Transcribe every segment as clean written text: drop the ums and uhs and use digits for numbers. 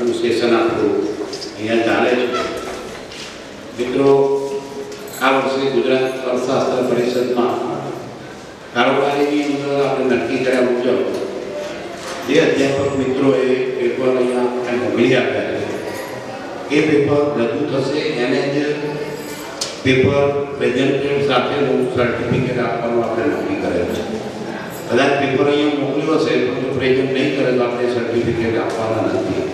Session આપણું અહીંયા ચાલે છે. મિત્રો, આ વર્ષે ગુજરાત અર્થશાસ્ત્ર પરિષદમાં કારોબારીની અંદર આપણે નક્કી કર્યા મુજબ જે અધ્યાપક મિત્રોએ પેપર અહીંયા મોકલી આપ્યા છે એ પેપર રજૂ થશે એને જ પેપર પ્રેઝન્ટેડ સાથેનું સર્ટિફિકેટ આપવાનું આપણે નક્કી કરેલ છે. કદાચ પેપર અહીંયા મોકલ્યું હશે પણ જો પ્રેઝન્ટ નહીં કરે તો આપણે સર્ટિફિકેટ આપવાના નથી.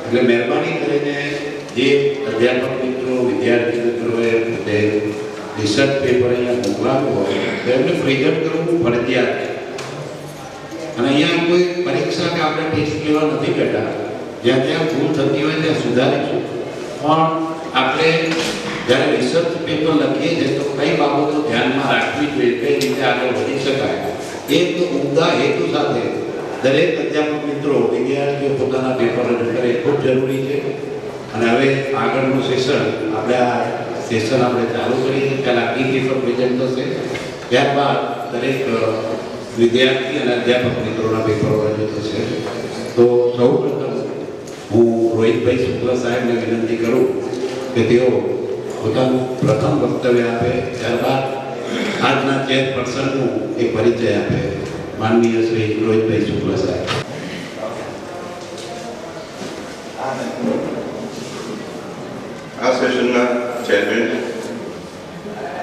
એટલે મહેરબાની કરીને જે અધ્યાપક મિત્રો વિદ્યાર્થી મિત્રોએ પોતે રિસર્ચ પેપર અહીંયા મોકલાવ્યું હોય તો એમને પ્રેઝન્ટ કરવું ફરજિયાત છે. અને અહીંયા કોઈ પરીક્ષા કે આપણે ટેસ્ટ લેવા નથી બેઠા. જ્યાં જ્યાં ભૂલ થતી હોય ત્યાં સુધારીશું. પણ આપણે જ્યારે રિસર્ચ પેપર લખીએ છીએ તો કઈ બાબતો ધ્યાનમાં રાખવી જોઈએ, કઈ રીતે આગળ વધી શકાય, એક ઉમદા હેતુ સાથે દરેક અધ્યાપક મિત્રો વિદ્યાર્થીઓ પોતાના પેપર રજૂ કરે એ ખૂબ જરૂરી છે. અને હવે આગળનું સેશન આપણે ચાલુ કરીએ. પહેલાં ઈ પેપર પ્રેઝન્ટ થશે, ત્યારબાદ દરેક વિદ્યાર્થી અને અધ્યાપક મિત્રોના પેપરો રજૂ થશે. તો સૌ પ્રથમ હું રોહિતભાઈ શુક્લ સાહેબને વિનંતી કરું કે તેઓ પોતાનું પ્રથમ વક્તવ્ય આપે, ત્યારબાદ આજના ચેરપર્સનનું એક પરિચય આપે. માનનીય શ્રી રોહિતભાઈ શુક્લ સાહેબ. આ સેશનના ચેરમેન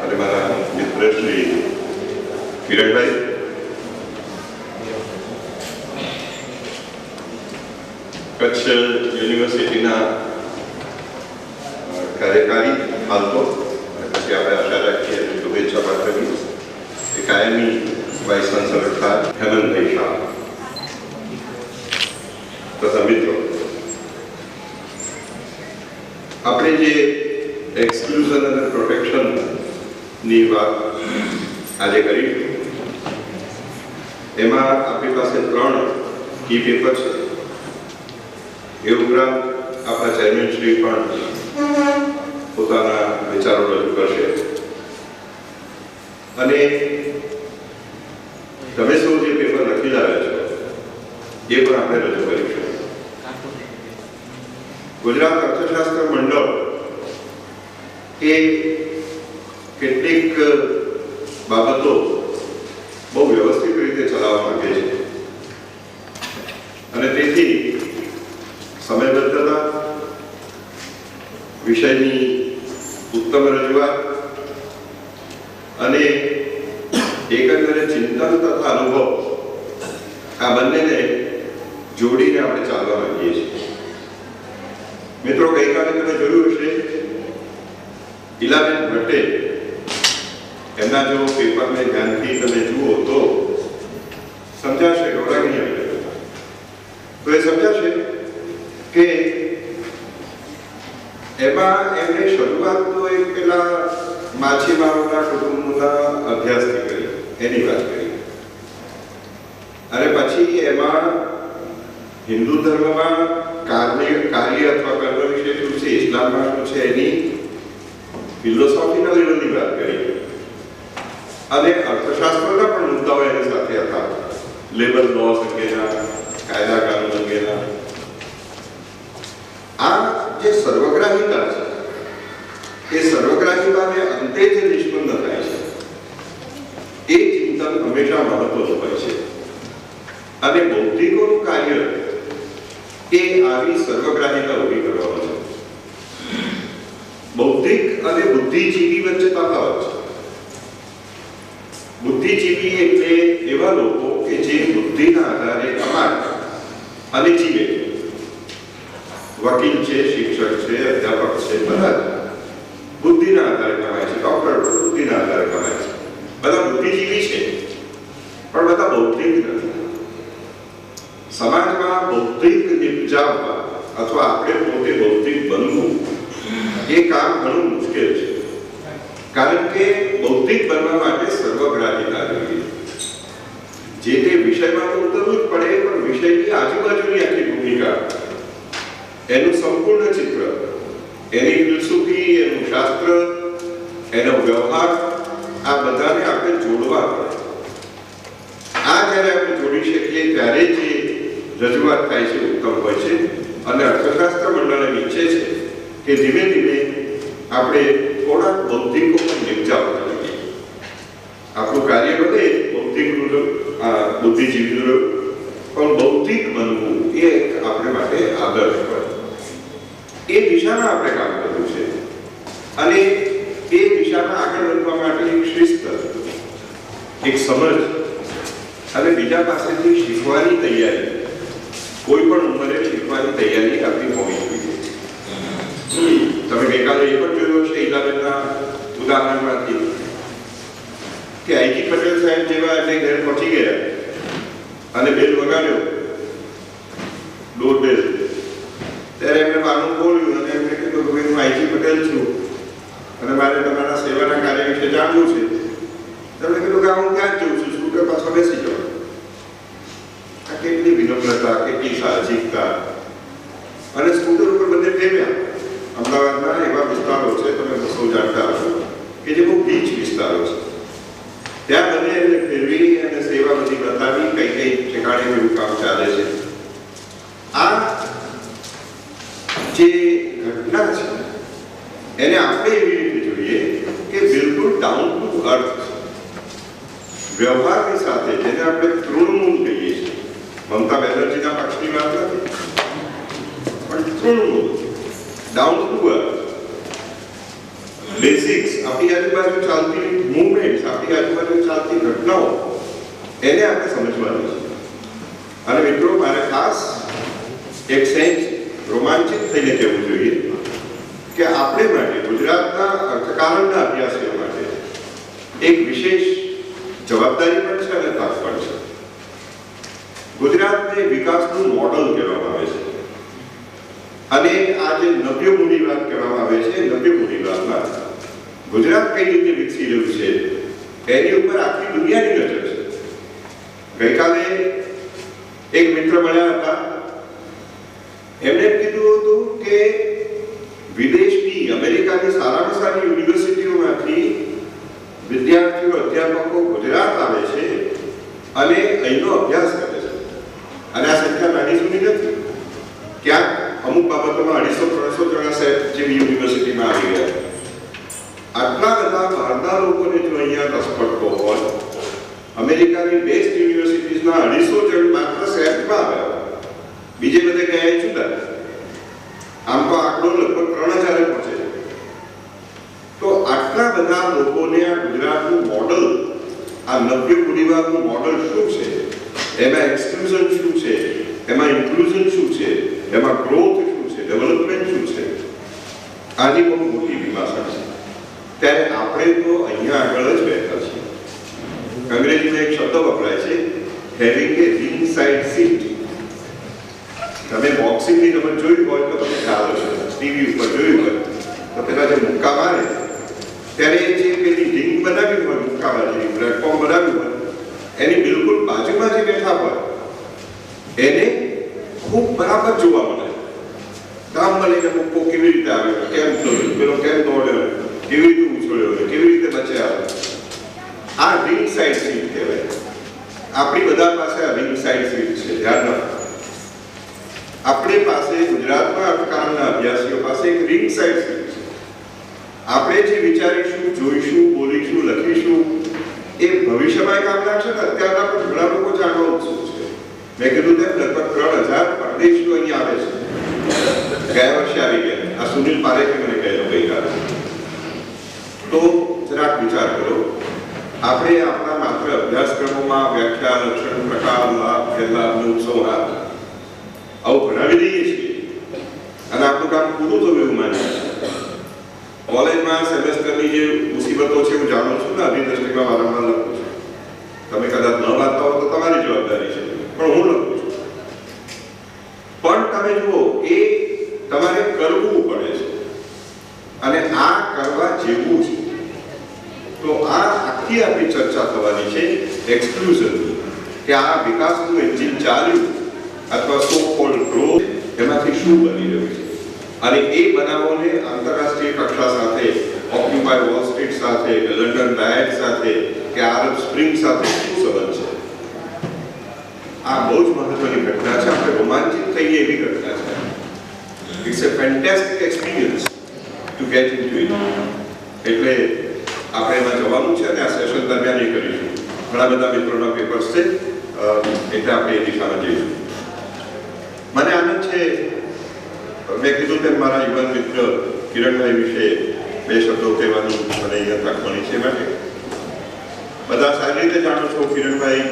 અને મારા મિત્ર શ્રી કિરણભાઈ, કચ્છ યુનિવર્સિટીના કાર્યકારી હાલતો પછી આપણે આશા રાખીએ શુભેચ્છા પાઠવી એ કાયમી વાઇસ ચાન્સલર સાહેબ હેમંતભાઈ શાહ તથા મિત્રો, આપણે જે એક્સક્લુઝન અને પ્રોટેક્શનની વાત આજે કરી એમાં આપણી પાસે 3 કી પેપર છે. એ ઉપરાંત આપણા ચેરમેન શ્રી પણ પોતાના વિચારો રજૂ કરશે અને તમે સૌ જે પેપર લખી લાવ્યા છો એ પણ આપણે રજૂ કરીશું. ગુજરાત અર્થશાસ્ત્ર મંડળ એ કેટલીક બાબતો બહુ વ્યવસ્થિત રીતે ચલાવવા માંગે છે અને તેથી સમયબદ્ધતા, વિષયની ઉત્તમ રજૂઆત અને એકંદરે ચિંતન તથા અનુભવ આ બંનેને જોડીને આપણે ચાલવા માંગીએ છીએ. મિત્રો, ગઈકાલે તમે જોયું હશે ઇલાબેન ભટ્ટે એમના જો પેપરને ધ્યાનથી તમે જુઓ તો સમજાશે, ગૌરવની તો એ સમજાશે કે એમાં એમણે શરૂઆત તો એક પેલા માછીમારોના કુટુંબના અભ્યાસથી કરી, એની વાત કરી અને પછી એમાં હિન્દુ ધર્મમાં કાર્ય અથવા કર્મ વિશે શું છે, ઇસ્લામમાં શું છે એની ફિલોસોફીના લેવલની વાત કરી અને અર્થશાસ્ત્રના પણ મુદ્દાઓ એની સાથે હતા, લેબર લોસ અંગેના, કાયદા કાનૂન અંગેના. આ જે સર્વગ્રાહીતા છે એ સર્વગ્રાહીતાને અંતે જે નિષ્પન્ન થાય છે એ ચિંતન હંમેશા મહત્વનું હોય છે અને બૌદ્ધિકોનું કાર્ય એ આવી સર્વગ્રાહીતા ઉભી કરવાનું છે. બૌદ્ધિક અને બુદ્ધિજીવી વચ્ચે તફાવત છે. બુદ્ધિજીવી એટલે એવા લોકો કે જે બુદ્ધિના આધારે કમાય અને જીવે. વકીલ છે, શિક્ષક છે, અધ્યાપક છે, બધા બુદ્ધિના આધારે કમાય છે. ડોક્ટર બુદ્ધિના આધારે કમાય છે. બધા બુદ્ધિજીવી છે પણ બધા બૌદ્ધિક નથી. સમાજમાં બૌદ્ધિક નિપજાવવા અથવા આપણે પોતે બૌદ્ધિક બનવું એ કામ ઘણું મુશ્કેલ છે, કારણ કે બૌદ્ધિક બનવા માટે સર્વગ્રાહીતા જોઈએ. જે તે વિષયમાં તો ઉતરવું જ પડે પણ વિષયની આજુબાજુની આખી ભૂમિકા, એનું સંપૂર્ણ ચિત્ર, એની ફિલસૂફી, એનું શાસ્ત્ર, એનો વ્યવહાર, આ બધાને આપણે જોડવા પડે. આ જ્યારે આપણે જોડી શકીએ ત્યારે જે રજૂઆત થાય છે ઉત્તમ હોય છે અને અર્થશાસ્ત્ર કે ધીમે ધીમે આપણે થોડાક બૌદ્ધિકો પણ નિપજાવતા રહીએ. આપણું કાર્ય બધે બૌદ્ધિકનું બુદ્ધિજીવીનું પણ બૌદ્ધિક બનવું એ આપણે માટે આદર્શ હોય. એ દિશામાં આપણે કામ કરવું છે અને એ દિશામાં આગળ વધવા માટે એક શિસ્ત, એક સમજ અને બીજા પાસેથી શીખવાની તૈયારી, કોઈ પણ ઉંમરે શીખવાની તૈયારી આપણી હોવી જોઈએ. તમે ગઈકાલે એ પણ જોયું હશે ઇલાબેનના ઉદાહરણમાંથી કે આઈજી પટેલ સાહેબ જેવા એટલે ઘરે પહોંચી ગયા અને બેલ વગાડ્યો, ડોર બેલ, ત્યારે એમને માનું બોલ્યું અને એમને કીધું કે હું આઈજી પટેલ છું અને મારે તમારા સેવાના કાર્ય વિશે જાણવું છે. તેમણે કીધું કે હું ક્યાં જ જઉં છું, સ્કૂટર પાછળ બેસી જાઉં. આ કેટલી વિનમ્રતા, કેટલી સાહજિકતા. અને સ્કૂટર ઉપર બધે ફેર્યા. અમદાવાદના એવા વિસ્તારો છે, તમે સૌ જાણતા હશો, કે જે બહુ બીચ વિસ્તારો છે. ત્યાં બધે એમને ફેરવી અને સેવા બધી બતાવી કઈ કઈ ઠેકાણે એવું કામ ચાલે છે. આ જે ઘટના છે એને આપણે એવી રીતે જોઈએ કે બિલકુલ ડાઉન ટુ અર્થ, વ્યવહારની સાથે, જેને આપણે તૃણમૂલ કહીએ છીએ. મમતા બેનર્જીના પક્ષની વાત નથી, પણ Trinamool, down to earth, basics, આપણી આજુબાજુ ચાલતી મૂવમેન્ટ્સ, આપણી આજુબાજુ ચાલતી ઘટનાઓ, એને આપણે સમજવાનું છે. અને મિત્રો, મારે ખાસ એક સેન્સ રોમાંચિત થઈને કહેવું જોઈએ કે આપણે માટે, ગુજરાતના અર્થકારણના અભ્યાસીઓ માટે એક વિશેષ જવાબદારી પણ છે અને તક પણ છે. ગુજરાતને વિકાસનું મોડલ કહેવામાં આવે છે અને આ જે નવ્ય મૂડીવાદ કહેવામાં આવે છે, નવ્ય મૂડીવાદમાં ગુજરાત કઈ રીતે વિકસી રહ્યું છે એની ઉપર આખી દુનિયાની નજર છે. ગઈકાલે એક મિત્ર મળ્યા હતા, એમણે કીધું હતું કે વિદેશની, અમેરિકાની સારામાં સારી યુનિવર્સિટીઓમાંથી વિદ્યાર્થીઓ, અધ્યાપકો ગુજરાત આવે છે અને અહીંનો અભ્યાસ કરે છે. અને આ સંખ્યા નાની સુધી નથી. ક્યાંક અમુક બાબતોમાં 250-300 જણા સેટ જેવી યુનિવર્સિટીમાં આવી ગયા. આટલા બધા બહારના લોકોને જો અહીંયા રસ પડતો હોય, અમેરિકાની બેસ્ટ યુનિવર્સિટીઝના 250 જણ માત્ર સેટમાં આવ્યા, બીજે બધે ગયા જુદા. આમ તો આંકડો લગભગ 3000 પહોંચે છે. તો આટલા બધા લોકોને આ ગુજરાતનું મોડલ, આ નવ્ય મૂડીવાદનું મોડલ શું છે, એમાં એક્સક્લુઝન શું છે, એમાં ઇન્ક્લુઝન શું છે, એમાં ગ્રોથ શું છે, ડેવલપમેન્ટ શું છે, આની બહુ મોટી વિમાસા છે. ત્યારે આપણે તો અહીંયા આગળ જ બેઠા છીએ. અંગ્રેજીમાં એક શબ્દ વપરાય છે, હેવિંગ એ રિંગ સાઇડ સીટ. તમે બોક્સિંગની રમત જોઈ હોય તો તમને ખ્યાલ હશે, ટીવી ઉપર જોયું હોય તો પેલા જે મુક્કા મારે ત્યારે જે પેલી રિંગ બનાવી હોય, મુક્કાબાજી પ્લેટફોર્મ બનાવ્યું હોય, એની બિલકુલ બાજુમાં જે બેઠા હોય એને ખૂબ બરાબર જોવા મળે. ગામમાં લઈને મુક્કો કેવી રીતે આવે, કેમ દોડ્યો, પેલો કેમ દોડ્યો, કેવી રીતે ઉછળ્યો, કેવી રીતે બચ્યા. આ રિંગ સાઇડ સીટ કહેવાય. આપણી બધા પાસે આ રિંગ સાઇડ સીટ છે. ધ્યાન રાખો, આપણી પાસે ગુજરાતના અર્થકારણના અભ્યાસીઓ પાસે એક રિંગ સાઇડ સીટ છે. આપણે જે વિચારીશું, જોઈશું, બોલીશું, લખીશું એ ભવિષ્યમાં કામ લાગશે ને. અત્યારના પણ ઘણા લોકો જાણવા ઉત્સુક છે. મેં કીધું તેમ લગભગ 3000 પરદેશીઓ અહીંયા આવે છે. ગયા વર્ષે આવી ગયા. આ સુનિલ પારેખે મને કહેલું ગઈકાલે. તો જરાક વિચાર કરો, આપણે આપણા માત્ર અભ્યાસક્રમોમાં વ્યાખ્યા, લક્ષણ, પ્રકાર, લાભ, ગેરલાભ, ઉત્સવના આવું ભણાવી દઈએ છીએ અને આપણું કામ પૂરું થયું એવું માનીએ છીએ. કોલેજમાં સેમેસ્ટરની જે મુસીબતો છે હું જાણું છું ને, અભિદૃષ્ટિમાં વારંવાર લખું છું. તમે કદાચ ન વાંચતા હો તો તમારી જવાબદારી છે, પણ હું લખું છું. પણ તમે જુઓ, એ તમારે કરવું પડે છે અને આ કરવા જેવું છે. તો આ આખી આપણી ચર્ચા થવાની છે એક્સક્લુઝન, કે આ વિકાસનું એન્જિન ચાલ્યું અથવા સો કોલ્ડ ગ્રોથ, એમાંથી શું બની રહ્યું છે અને એ બનાવોને આંતરરાષ્ટ્રીય કક્ષા સાથે, ઓક્યુપાય વોલ સ્ટ્રીટ સાથે, લંડન રાયટ સાથે કે આરબ સ્પ્રિંગ સાથે શું સંબંધ છે. આ બહુ જ મહત્વની ઘટના છે. આપણે રોમાંચિત થઈએ એવી ઘટના છે. It's a fantastic experience. To get into it. એટલે આપણે એમાં જવાનું છે અને આ સેશન દરમિયાન એ કરીશું. ઘણા બધા મિત્રોના પેપર્સ છે, એટલે આપણે એ દિશામાં જઈશું. મને આનંદ છે, મેં કીધું તેમ મારા યુવાન મિત્ર કિરણભાઈ વિશે બે શબ્દો કહેવાનું મને અહીંયા તક મળી છે. માટે બધા સારી રીતે જાણો છો, કિરણભાઈ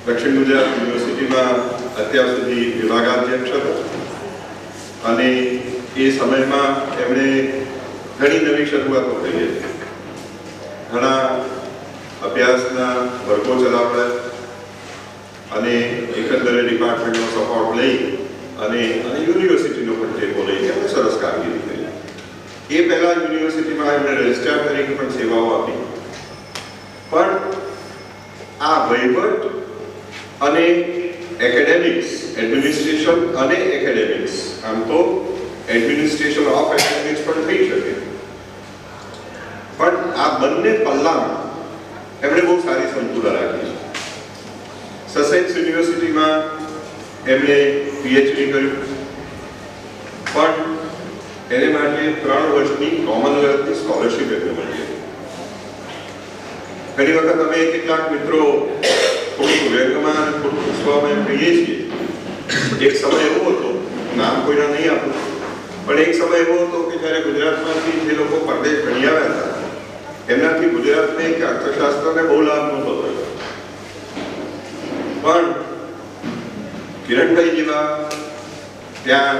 દક્ષિણ ગુજરાત યુનિવર્સિટીમાં અત્યાર સુધી વિભાગાધ્યક્ષ હતા અને એ સમયમાં એમણે ઘણી નવી શરૂઆતો કરી હતી. ઘણા અભ્યાસના વર્ગો ચલાવ્યા અને એકંદરે ડિપાર્ટમેન્ટનો સપોર્ટ લઈ અને યુનિવર્સિટીનો પણ ટેકો લઈ એમણે સરસ કામગીરી કરી. એ પહેલા યુનિવર્સિટીમાં એમણે રજિસ્ટ્રાર તરીકે પણ સેવાઓ આપી. પણ આ વહીવટ અને એકેડેમિક્સ, એડમિનિસ્ટ્રેશન અને એકેડેમિક્સ, આમ તો એડમિનિસ્ટ્રેશન ઓફ એકેડેમિક્સ પણ થઈ શકે, પણ આ બંને પલ્લામાં એમણે બહુ સારી સંતુલન રાખી. સસેક્સ યુનિવર્સિટીમાં એમણે પીએચડી કર્યું, પણ એને માટે 3 વર્ષની કોમનવેલ્થની સ્કોલરશિપ એમને મળી હતી. ઘણી વખત અમે કેટલાક મિત્રો થોડુંક વ્યંગમાં અને થોડુંક ઉત્સવમાં એમ કહીએ છીએ. એક સમય એવો હતો, નામ કોઈના નહીં આપું, પણ એક સમય એવો હતો કે જ્યારે ગુજરાતમાંથી જે લોકો પરદેશ ભણી આવ્યા હતા એમનાથી ગુજરાતને કે અર્થશાસ્ત્રને બહુ લાભ નહોતો થયો. પણ કિરણભાઈ જેવા ત્યાં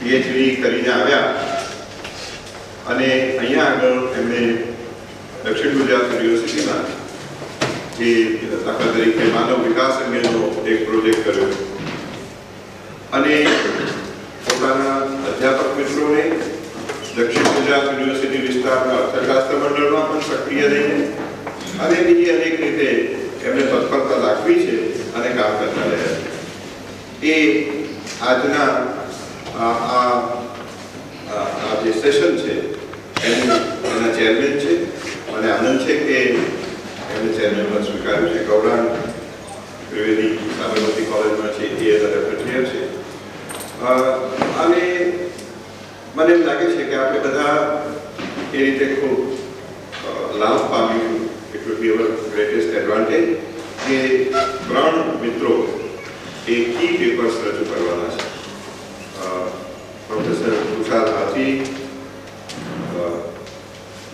પીએચડી કરીને આવ્યા અને અહીંયા આગળ એમણે દક્ષિણ ગુજરાત યુનિવર્સિટીમાં જે દાખલા તરીકે માનવ વિકાસ અંગેનો એક પ્રોજેક્ટ કર્યો અને પોતાના અધ્યાપક મિત્રોને દક્ષિણ ગુજરાત યુનિવર્સિટી વિસ્તારના અર્થશાસ્ત્ર મંડળમાં પણ સક્રિય રહીને અને બીજી અનેક રીતે એમને તત્પરતા દાખવી છે અને કામ કરતા રહ્યા. એ આજના આ જે સેશન છે એના ચેરમેન છે. મને આનંદ છે કે એમને ચેરમેન પદ સ્વીકાર્યું છે. ગૌરાંગ ત્રિવેદી સાબરમતી કોલેજમાં છે, એ રેફરન્ટિયર છે. અને મને એમ લાગે છે કે આપણે બધા એ રીતે ખૂબ લાભ પામ્યું. It would be our greatest advantage કે 3 મિત્રો એ કી પેપર્સ રજૂ કરવાના છે. પ્રોફેસર તુષાર હાથી,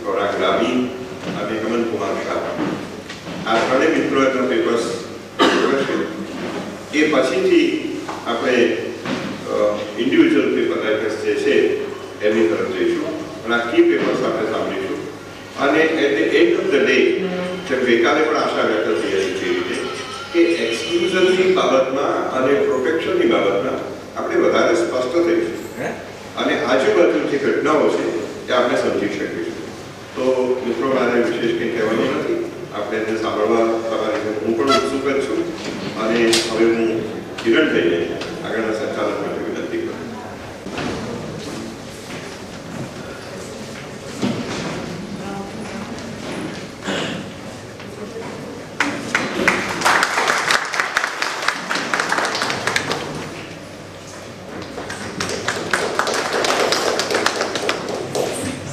ગૌરાંગ રામી અને અમન કુમાર શાહ, આ 3 મિત્રો એમના પેપર્સ કરશે. એ પછીથી આપણે ઇન્ડિવિજ્યુઅલ પેપર રાઇટર્સ જે છે એમની તરફ જઈશું અને આ કી પેપર્સ આપણે સાંભળીશું. અને at the end of the day, જેમ ગઈકાલે પણ આશા વ્યક્ત થઈ હતી તે રીતે, કે એક્સક્લુઝનની બાબતમાં અને પ્રોટેક્શનની બાબતમાં આપણે વધારે સ્પષ્ટ થઈશું અને આજુબાજુ જે ઘટનાઓ છે એ આપણે સમજી શકીશું. તો મિત્રો, મારે વિશેષ કંઈ કહેવાનું નથી. આપણે એને સાંભળવા તમારી હું પણ ઉત્સુક જ છું અને હવે હું કિરણભાઈને આગળના સંચાલન માટે વિનંતી કરું.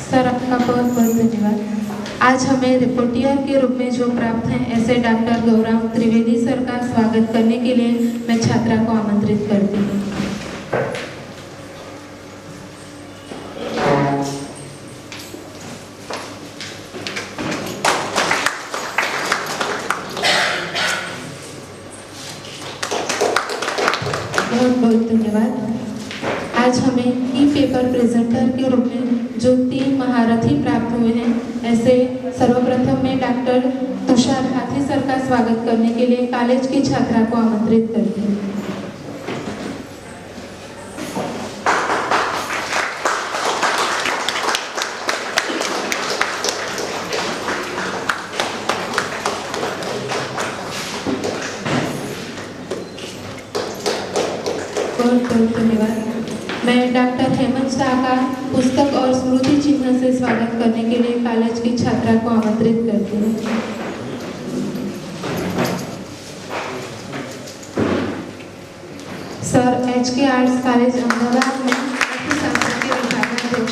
सर, आपका बहुत बहुत धन्यवाद. आज हमें रिपोर्टियर के रूप में जो प्राप्त हैं ऐसे डॉक्टर गौरांग त्रिवेदी सर का स्वागत करने के लिए मैं छात्रा को आमंत्रित करती हूँ. बहुत बहुत धन्यवाद. आज हमें की पेपर प्रेजेंटर के रूप में जो 3 महारथी प्राप्त हुए हैं ऐसे सर्वप्रथम मैं डॉक्टर तुषार हाथी सर का स्वागत करने के लिए कॉलेज की छात्रा को आमंत्रित करती हूँ. बहुत बहुत धन्यवाद. मैं डॉक्टर हेमंत शाह का पुस्तक और स्मृति चिन्ह से स्वागत करने के लिए कॉलेज की छात्रा को आमंत्रित करती हूँ. Sir, HK arts college Ahmedabad में अर्थशास्त्र के विभाग में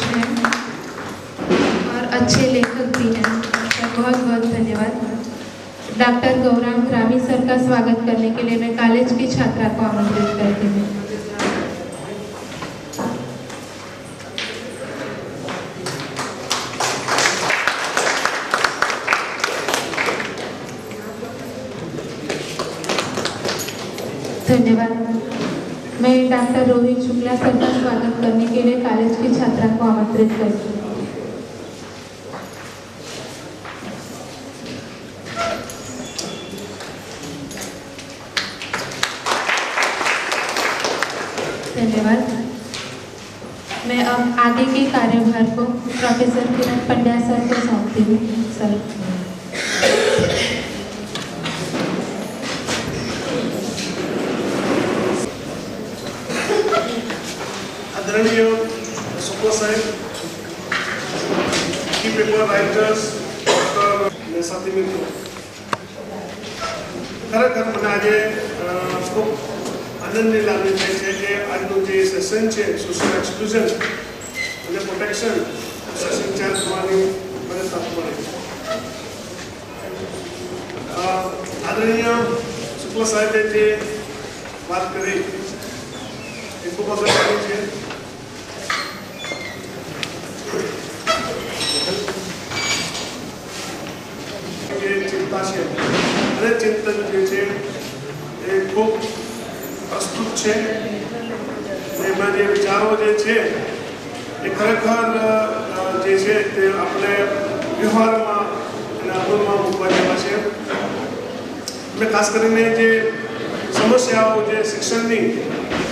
बहुत बहुत धन्यवाद। डॉक्टर गौरांग ग्रामी सर का स्वागत करने के लिए मैं कॉलेज की छात्रा को आमंत्रित करती हूँ। धन्यवाद। मैं डॉक्टर रोहित शुक्ला सर का स्वागत करने के लिए कॉलेज की छात्रा को आमंत्रित करती हूँ। धन्यवाद। मैं अब आगे के कार्यभार को प्रोफेसर किरण पंड्या सर को सौंपती हूँ। सर। आदरणीय शुक्ला साहेब, की पेपर राइटर्स, डॉक्टर साथी मित्रों, ખરેખર મને આજે ખૂબ આનંદની લાગણી થાય છે કે આજનું જે સેશન છે સોશિયલ એક્સક્લુઝન અને પ્રોટેક્શન સેશન 4 થવાની મને તક મળે છે। આદરણીય શુક્લા સાહેબે જે વાત કરી એ ખૂબ અગત્યની છે। चिंता है અને ચિંતન જે છે એ ખૂબ પ્રસ્તુત છે। એમાં જે વિચારો જે છે એ ખરેખર જે છે તે આપણે વ્યવહારમાં અને અમલમાં મૂકવા જેવા છે। મેં ખાસ કરીને જે સમસ્યાઓ જે શિક્ષણની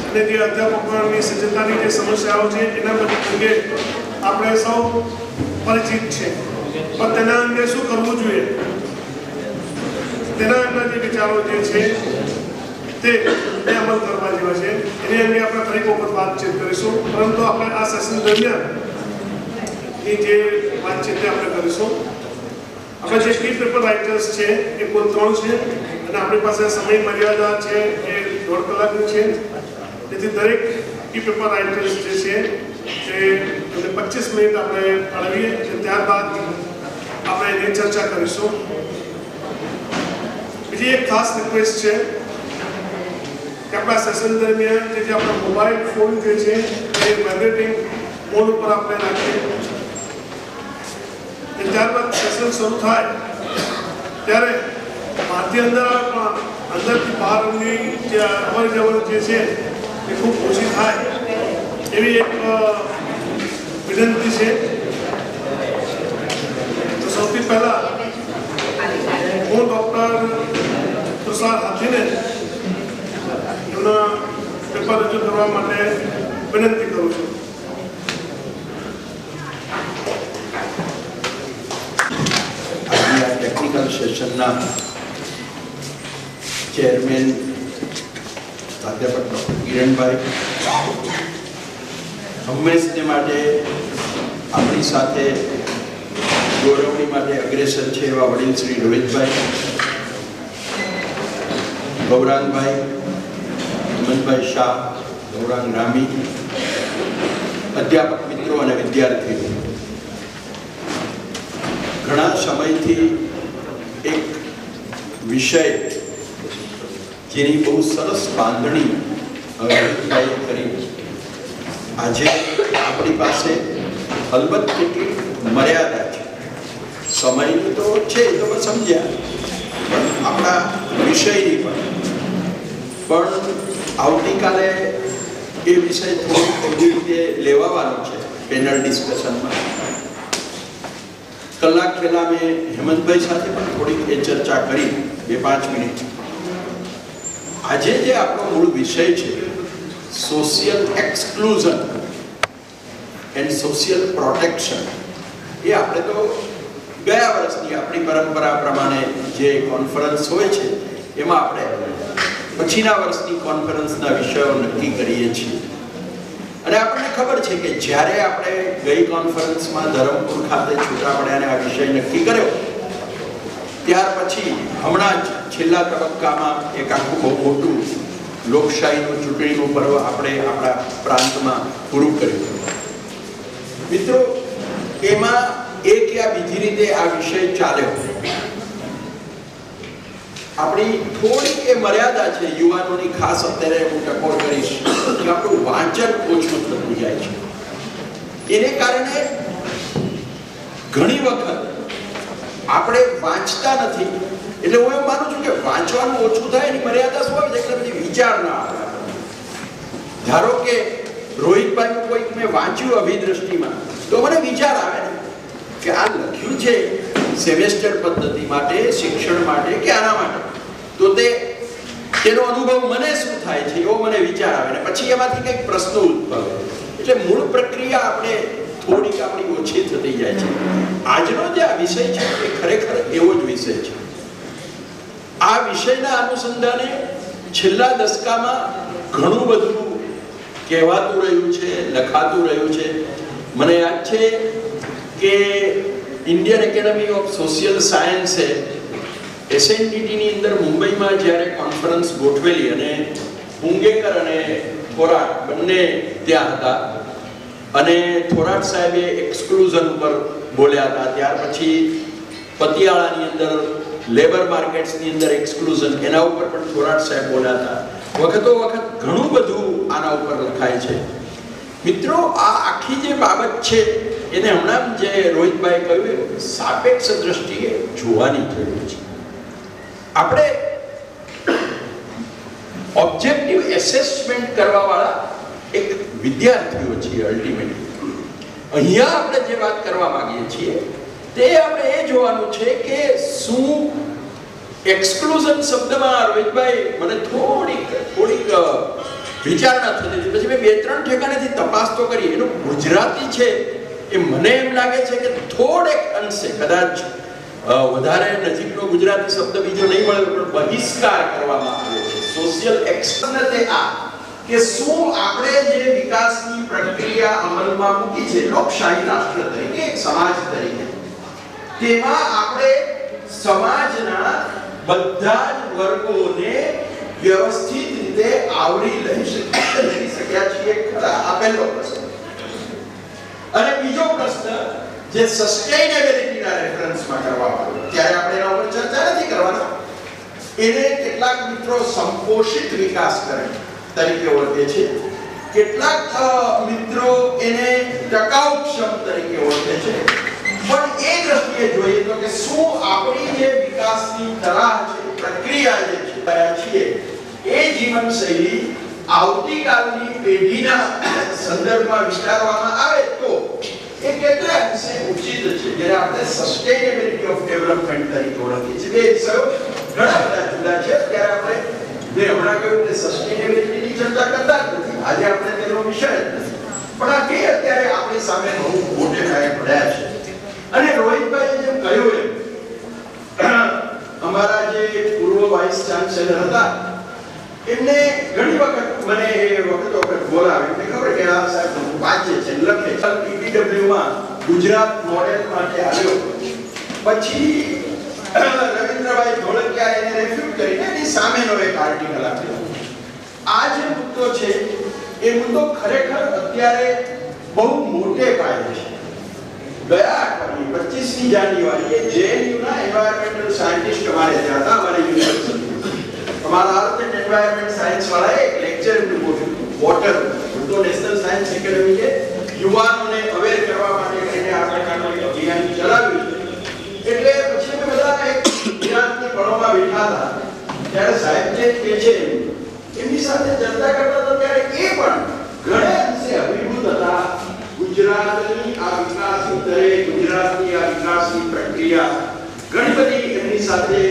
અને જે અધ્યાપકોની સજ્જતાની જે સમસ્યાઓ છે એના અંગે આપણે સૌ પરિચિત છે, પણ તેના અંગે શું કરવું જોઈએ તેના અંગના જે વિચારો જે છે તે અમલ કરવા જેવા છે। એની અંગે આપણે ફરી વખત વાતચીત કરીશું, પરંતુ આપણે આ સેશન દરમિયાન એ જે વાતચીત આપણે કરીશું। આપણે જે કી પેપર રાઇટર્સ છે એ કુલ 3 છે અને આપણી પાસે સમય મર્યાદા છે એ 1.5 કલાકની છે। તેથી દરેક કી પેપર રાઇટર્સ જે છે તે 25 મિનિટ આપણે ફાળવીએ અને ત્યારબાદ આપણે એની ચર્ચા કરીશું। બીજી એક ખાસ રિક્વેસ્ટ છે કે આપણા સેશન દરમિયાન જે આપણા મોબાઈલ ફોન જે છે એ વાઇબ્રેટિંગ મોડ ઉપર આપણે રાખીએ। ત્યારબાદ સેશન શરૂ થાય ત્યારે બહારથી અંદરથી બહારની જે અવર જવર જે છે એ ખૂબ ઓછી થાય એવી એક વિનંતી છે। તો સૌથી પહેલા હું ડૉક્ટર તુષાર હાથીને એમના પેપર રજૂ કરવા માટે વિનંતી કરું છું। આજના ટેકનિકલ સેશનના ચેરમેન પ્રાધ્યાપક ડૉક્ટર કિરણભાઈ, હંમેશને માટે આપણી સાથે ગૌરવણી માટે અગ્રેસર છે એવા વડીલ શ્રી રોહિતભાઈ, ગૌરાંગભાઈ, હેમંતભાઈ શાહ, ગૌરાંગ ગ્રામી, અધ્યાપક મિત્રો અને વિદ્યાર્થીઓ, ઘણા સમયથી એક વિષય જેની બહુ સરસ બાંધણી રોહિતભાઈએ કરી, આજે આપણી પાસે અલબત્ત કેટલી મર્યાદા છે, સમયની તો છે એ તો સમજ્યા, પણ આપણા વિષયની પણ આવતીકાલે એ વિષય થોડી એવી રીતે લેવાવાનો છે પેનલ ડિસ્કશનમાં। કલાક પહેલા મેં હેમંતભાઈ સાથે પણ થોડીક એ ચર્ચા કરી 2-5 મિનિટ। આજે જે આપણો મૂળ વિષય છે social exclusion and social protection, એ આપણે તો ગયા વર્ષની આપણી પરંપરા પ્રમાણે જે કોન્ફરન્સ હોય છે એમાં આપણે પછીના વર્ષની કોન્ફરન્સના વિષયો નક્કી કરીએ છીએ। અને આપણને ખબર છે કે જ્યારે આપણે ગઈ કોન્ફરન્સમાં ધરમપુર ખાતે છૂટાપડ્યાને આ વિષય નક્કી કર્યો, ત્યાર પછી હમણાં જ છેલ્લા તબક્કામાં એક આખું બહુ મોટું લોકશાહીનું ચૂંટણીનું પર્વ આપણે આપણા પ્રાંતમાં પૂરું કર્યું। મિત્રો, એમાં એક યા બીજી રીતે આ વિષય ચાલ્યો. આપણી થોડીક એ મર્યાદા છે યુવાનોની, ખાસ અત્યારે હું ટકોર કરીશ કે આપણું વાંચન ઓછું થતું જાય છે. એને કારણે ઘણી વખત આપણે વાંચતા નથી. એટલે હું એમ માનું છું કે વાંચવાનું ઓછું થાય એની મર્યાદા શું આવે છે એટલે પછી વિચાર ના આવે. ધારો કે રોહિતભાઈનું કોઈક મેં વાંચ્યું અભિદ્રષ્ટિમાં તો મને વિચાર આવે ને કે આ લખ્યું છે સેમેસ્ટર પદ્ધતિ માટે, શિક્ષણ માટે કે આના માટે, તો તેનો અનુભવ મને શું થાય છે એવો મને વિચાર આવે ને પછી એમાંથી કંઈક પ્રશ્નો ઉદ્ભવે. એટલે મૂળ પ્રક્રિયા આપણે થોડીક આપણી ઓછી થતી જાય છે. આજનો જે આ વિષય છે એ ખરેખર એવો જ વિષય છે. આ વિષયના અનુસંધાને છેલ્લા દશકામાં ઘણું બધું કહેવાતું રહ્યું છે, લખાતું રહ્યું છે. મને યાદ છે કે ઇન્ડિયન એકેડમી ઓફ સોશિયલ સાયન્સે એસએનડીટીની અંદર મુંબઈમાં જ્યારે કોન્ફરન્સ ગોઠવેલી અને પુંગેકર અને થોરાટ બંને ત્યાં હતા અને થોરાટ સાહેબે એક્સક્લુઝન ઉપર બોલ્યા હતા. ત્યાર પછી પતિયાળાની અંદર લેબર માર્કેટ્સની અંદર એક્સક્લુઝન એના ઉપર પણ થોરાટ સાહેબ બોલ્યા હતા. વખતો વખત ઘણું બધું આના ઉપર લખાય છે. મિત્રો, આ આખી જે બાબત છે એને હમણાં જે રોહિતભાઈ કહ્યું સાપેક્ષ દ્રષ્ટિએ જોવાની જરૂર છે. આપણે ઓબ્જેક્ટિવ એસેસમેન્ટ કરવાવાળા એક વિદ્યાર્થીઓ છીએ. અલ્ટિમેટલી અહીંયા આપણે જે વાત કરવા માંગીએ છીએ તે આપણે એ જોવાનું છે કે શું એક્સક્લુઝન શબ્દમાં રોહિતભાઈ મને થોડીક વિચારણા થતી હતી. પછી મેં 2-3 ઠેકાણેથી તપાસ તો કરી. એનું ગુજરાતી છે એ મને એમ લાગે છે કે થોડેક અંશે કદાચ વધારે નજીકનો ગુજરાતી શબ્દ બીજો નહીં મળે પણ બહિષ્કાર કરવામાં આવ્યો છે. સોશિયલ એક્શન તે આ કે શું આપણે જે વિકાસની પ્રક્રિયા અમલમાં મૂકી છે લોકશાહી રાષ્ટ્ર તરીકે, એક સમાજ તરીકે, તેમાં આપણે સમાજના બધા જ વર્ગોને વ્યવસ્થિત રીતે આવરી લઈ શક્યા છીએ ખરા? આ પહેલો પ્રશ્ન. અને બીજો પ્રશ્ન જે સસ્ટેનેબિલિટીના રેફરન્સમાં કરવામાં આવ્યો, ત્યારે આપણે એના ઉપર ચર્ચા નથી કરવાના. એને કેટલાક મિત્રો સંપોષિત વિકાસ તરીકે ઓળખે છે, કેટલાક મિત્રો એને ટકાઉક્ષમ તરીકે ઓળખે છે. પણ એ દ્રષ્ટિએ જોઈએ તો કે શું આપણી જે વિકાસની તરાહ છે, પ્રક્રિયા જે છે એ જીવનશૈલી આવતીકાલની પેઢીના સંદર્ભમાં વિચારવામાં આવે તો એ કેટલા અંશે ઉચિત છે, જેને આપણે સસ્ટેનેબિલિટી ઓફ ડેવલપમેન્ટ તરીકે ઓળખીએ છીએ. બે વિષયો ઘણા બધા જુદા છે. ત્યારે આપણે જે હમણાં કહ્યું કે સસ્ટેનેબિલિટીની ચર્ચા કરતા જ નથી. આજે આપણે તેનો વિષય જ નથી. પણ આ કે અત્યારે આપણી સામે બહુ મોટે પાયે પડ્યા છે. અને રોહિતભાઈએ જેમ કહ્યું એમ અમારા જે પૂર્વ વાઇસ ચાન્સેલર હતા એમને ઘણી વખત મને એ વખત બોલાવે. એમને ખબર કે આ સાહેબ વાંચે છે, લખે છે. પીપીડબ્લ્યુ માં ગુજરાત મોડેલ માટે આવ્યો. પછી રવિન્દ્રભાઈ ધોળકિયા એને રેફ્યુટ કરીને એની સામેનો એક આર્ટિકલ આપ્યો. આ જે મુદ્દો છે એ મુદ્દો ખરેખર અત્યારે બહુ મોટે પાયે છે. ગયા અઠવાડિયે 25મી જાન્યુઆરીએ જેએનયુના એન્વાયરમેન્ટલ સાયન્ટિસ્ટ અમારે ત્યાં હતા, અમારી યુનિવર્સિટી. અમારા અર્થ એન્ડ એન્વાયરમેન્ટ સાયન્સ વાળાએ એક લેક્ચર ગોઠવ્યું. વોટર તો નેશનલ સાયન્સ એકેડમીએ યુવાનોને અવેર કરવા માટે કરીને આ પ્રકારનું અભિયાન ચલાવ્યું. એટલે પછી અમે બધા એક ગુજરાતની પળોમાં બેઠા હતા. ત્યારે સાહેબ જે કહે છે એમની સાથે ચર્ચા કરતા હતા ત્યારે એ પણ ઘણા અંશે અભિભૂત હતા. ગુજરાતની આ વિકાસની દરે, ગુજરાતની આ વિકાસની પ્રક્રિયા ઘણી બધી એમની સાથે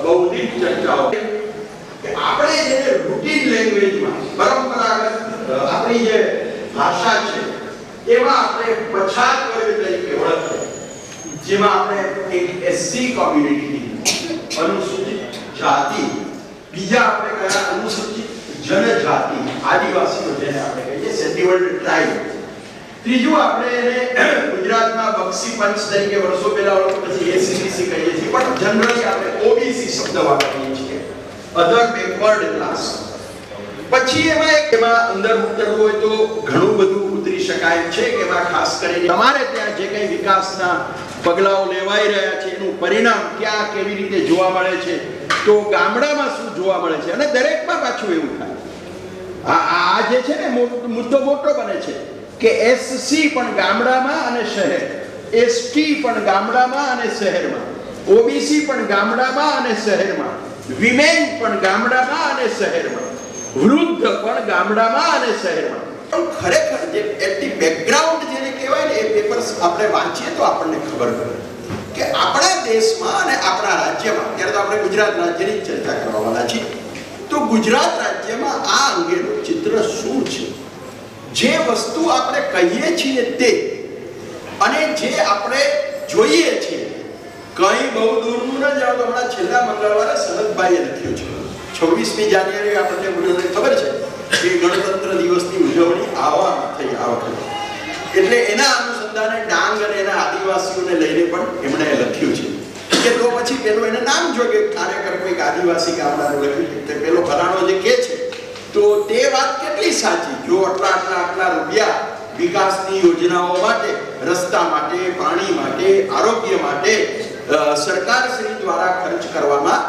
બૌદ્ધિક ચર્ચાઓ કે આપણે જેને રૂટીન લેંગ્વેજમાં પરંપરાગત આપણી જે ભાષા છે એમાં આપણે પછાત વર્ગ તરીકે ઓળખીએ, જેમાં આપણે એક એસસી કોમ્યુનિટી, અનુસૂચિત જાતિ, બીજા આપણે કયા અનુસૂચિત જનજાતિ, આદિવાસીઓ જેને આપણે કહીએ શેડ્યુલ્ડ ટ્રાઇબ, ત્રીજું આપણે એને ગુજરાતમાં બક્ષી પંચ તરીકે વર્ષો પહેલા ઓળખ, પછી એસીબીસી કહીએ છીએ, પણ જનરલી આપણે ઓબીસી શબ્દ વાપરીએ છીએ, અધર બેકવર્ડ ક્લાસ. પછી એમાં અંદર ઉતરવું હોય તો ઘણું બધું ઉતરી શકાય છે કે એમાં ખાસ કરીને તમારે ત્યાં જે કંઈ વિકાસના પગલાઓ લેવાઈ રહ્યા છે એનું પરિણામ ક્યાં કેવી રીતે જોવા મળે છે, તો ગામડામાં શું જોવા મળે છે, અને દરેકમાં પાછું એવું થાય આ જે છે ને મુદ્દો મોટો બને છે કે એસસી પણ ગામડામાં અને શહેર, એસટી પણ ગામડામાં અને શહેરમાં, ઓબીસી પણ ગામડામાં અને શહેરમાં, વિમેન પણ ગામડામાં અને શહેરમાં, વૃદ્ધ પણ ગામડામાં અને શહેરમાં. પણ ખરેખર જે એટી બેકગ્રાઉન્ડ જેને કહેવાય ને એ પેપર્સ આપણે વાંચીએ તો આપણને ખબર પડે કે આપણા દેશમાં અને આપણા રાજ્યમાં, ત્યારે તો આપણે ગુજરાત રાજ્યની ચર્ચા કરવાના છીએ, તો ગુજરાત રાજ્યમાં આ અંગેનું ચિત્ર શું છે, જે વસ્તુ આપણે કહીએ છીએ તે અને જે આપણે જોઈએ છીએ. કંઈ બહુ દૂરનું ન જાઓ તો હમણાં છેલ્લા મંગળવારે સનતભાઈએ લખ્યું છે 26મી જાન્યુઆરી આપણને બધાને ખબર છે કે ગણતંત્ર દિવસની ઉજવણી આવવામાં થઈ આ વખતે, એટલે એના અનુસંધાને ડાંગ અને એના આદિવાસીઓને લઈને પણ એમણે લખ્યું છે કે તો પછી પેલો એને નામ જો કે કાર્યકર કોઈક આદિવાસી ગામડાનું લખ્યું છે, પેલો ફલાણો જે કહે છે તો તે વાત કેટલી સાચી? જો આટલા રૂપિયા વિકાસની યોજનાઓ માટે, રસ્તા માટે, પાણી માટે, આરોગ્ય માટે સરકાર શ્રી દ્વારા ખર્ચ કરવામાં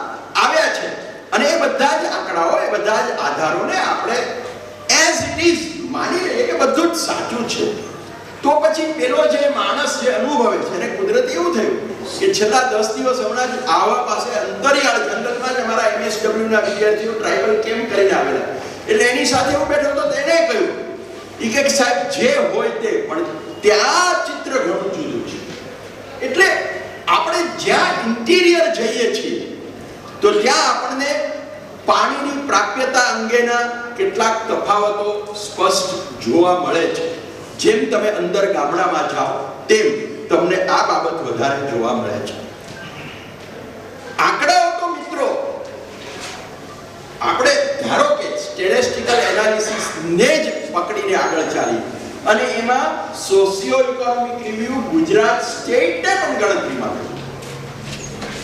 આવ્યા છે અને એ બધા જ આંકડાઓ, એ બધા જ આધારોને આપણે એઝ ઇટ ઇઝ માની લઈએ કે બધું જ સાચું છે, તો પછી પેલો જે માણસ જે અનુભવે છે એને કુદરતી એવું થયું કે છેલ્લા 10 દિવસ હમણાં જ આવા પાસે અંતરિયાળ જંગલમાં જ અમારા MSW ના વિદ્યાર્થીઓ ટ્રાઇબલ કેમ્પ કરીને આવેલા, એટલે એની સાથે હું બેઠો તો તેને કહ્યું કે સાહેબ જે હોય તે, પણ ત્યાં ચિત્ર ઘણું જુદું છે. એટલે આપણે જ્યાં ઇન્ટિરિયર જઈએ છીએ તો ત્યાં આપણને પાણીની પ્રાપ્યતા અંગેના કેટલાક તફાવતો સ્પષ્ટ જોવા મળે છે. જેમ તમે અંદર ગામડામાં જાઓ તેમ તમને આ બાબત વધારે જોવા મળે છે. આંકડાઓ તો મિત્રો આપણે ધારો કે સ્ટેટિસ્ટિકલ એનાલિસિસ ને જ પકડીને આગળ ચાલી અને એમાં સોશિયો ઇકોનોમિક રિવ્યુ ગુજરાત સ્ટેટને પણ ગણતરીમાં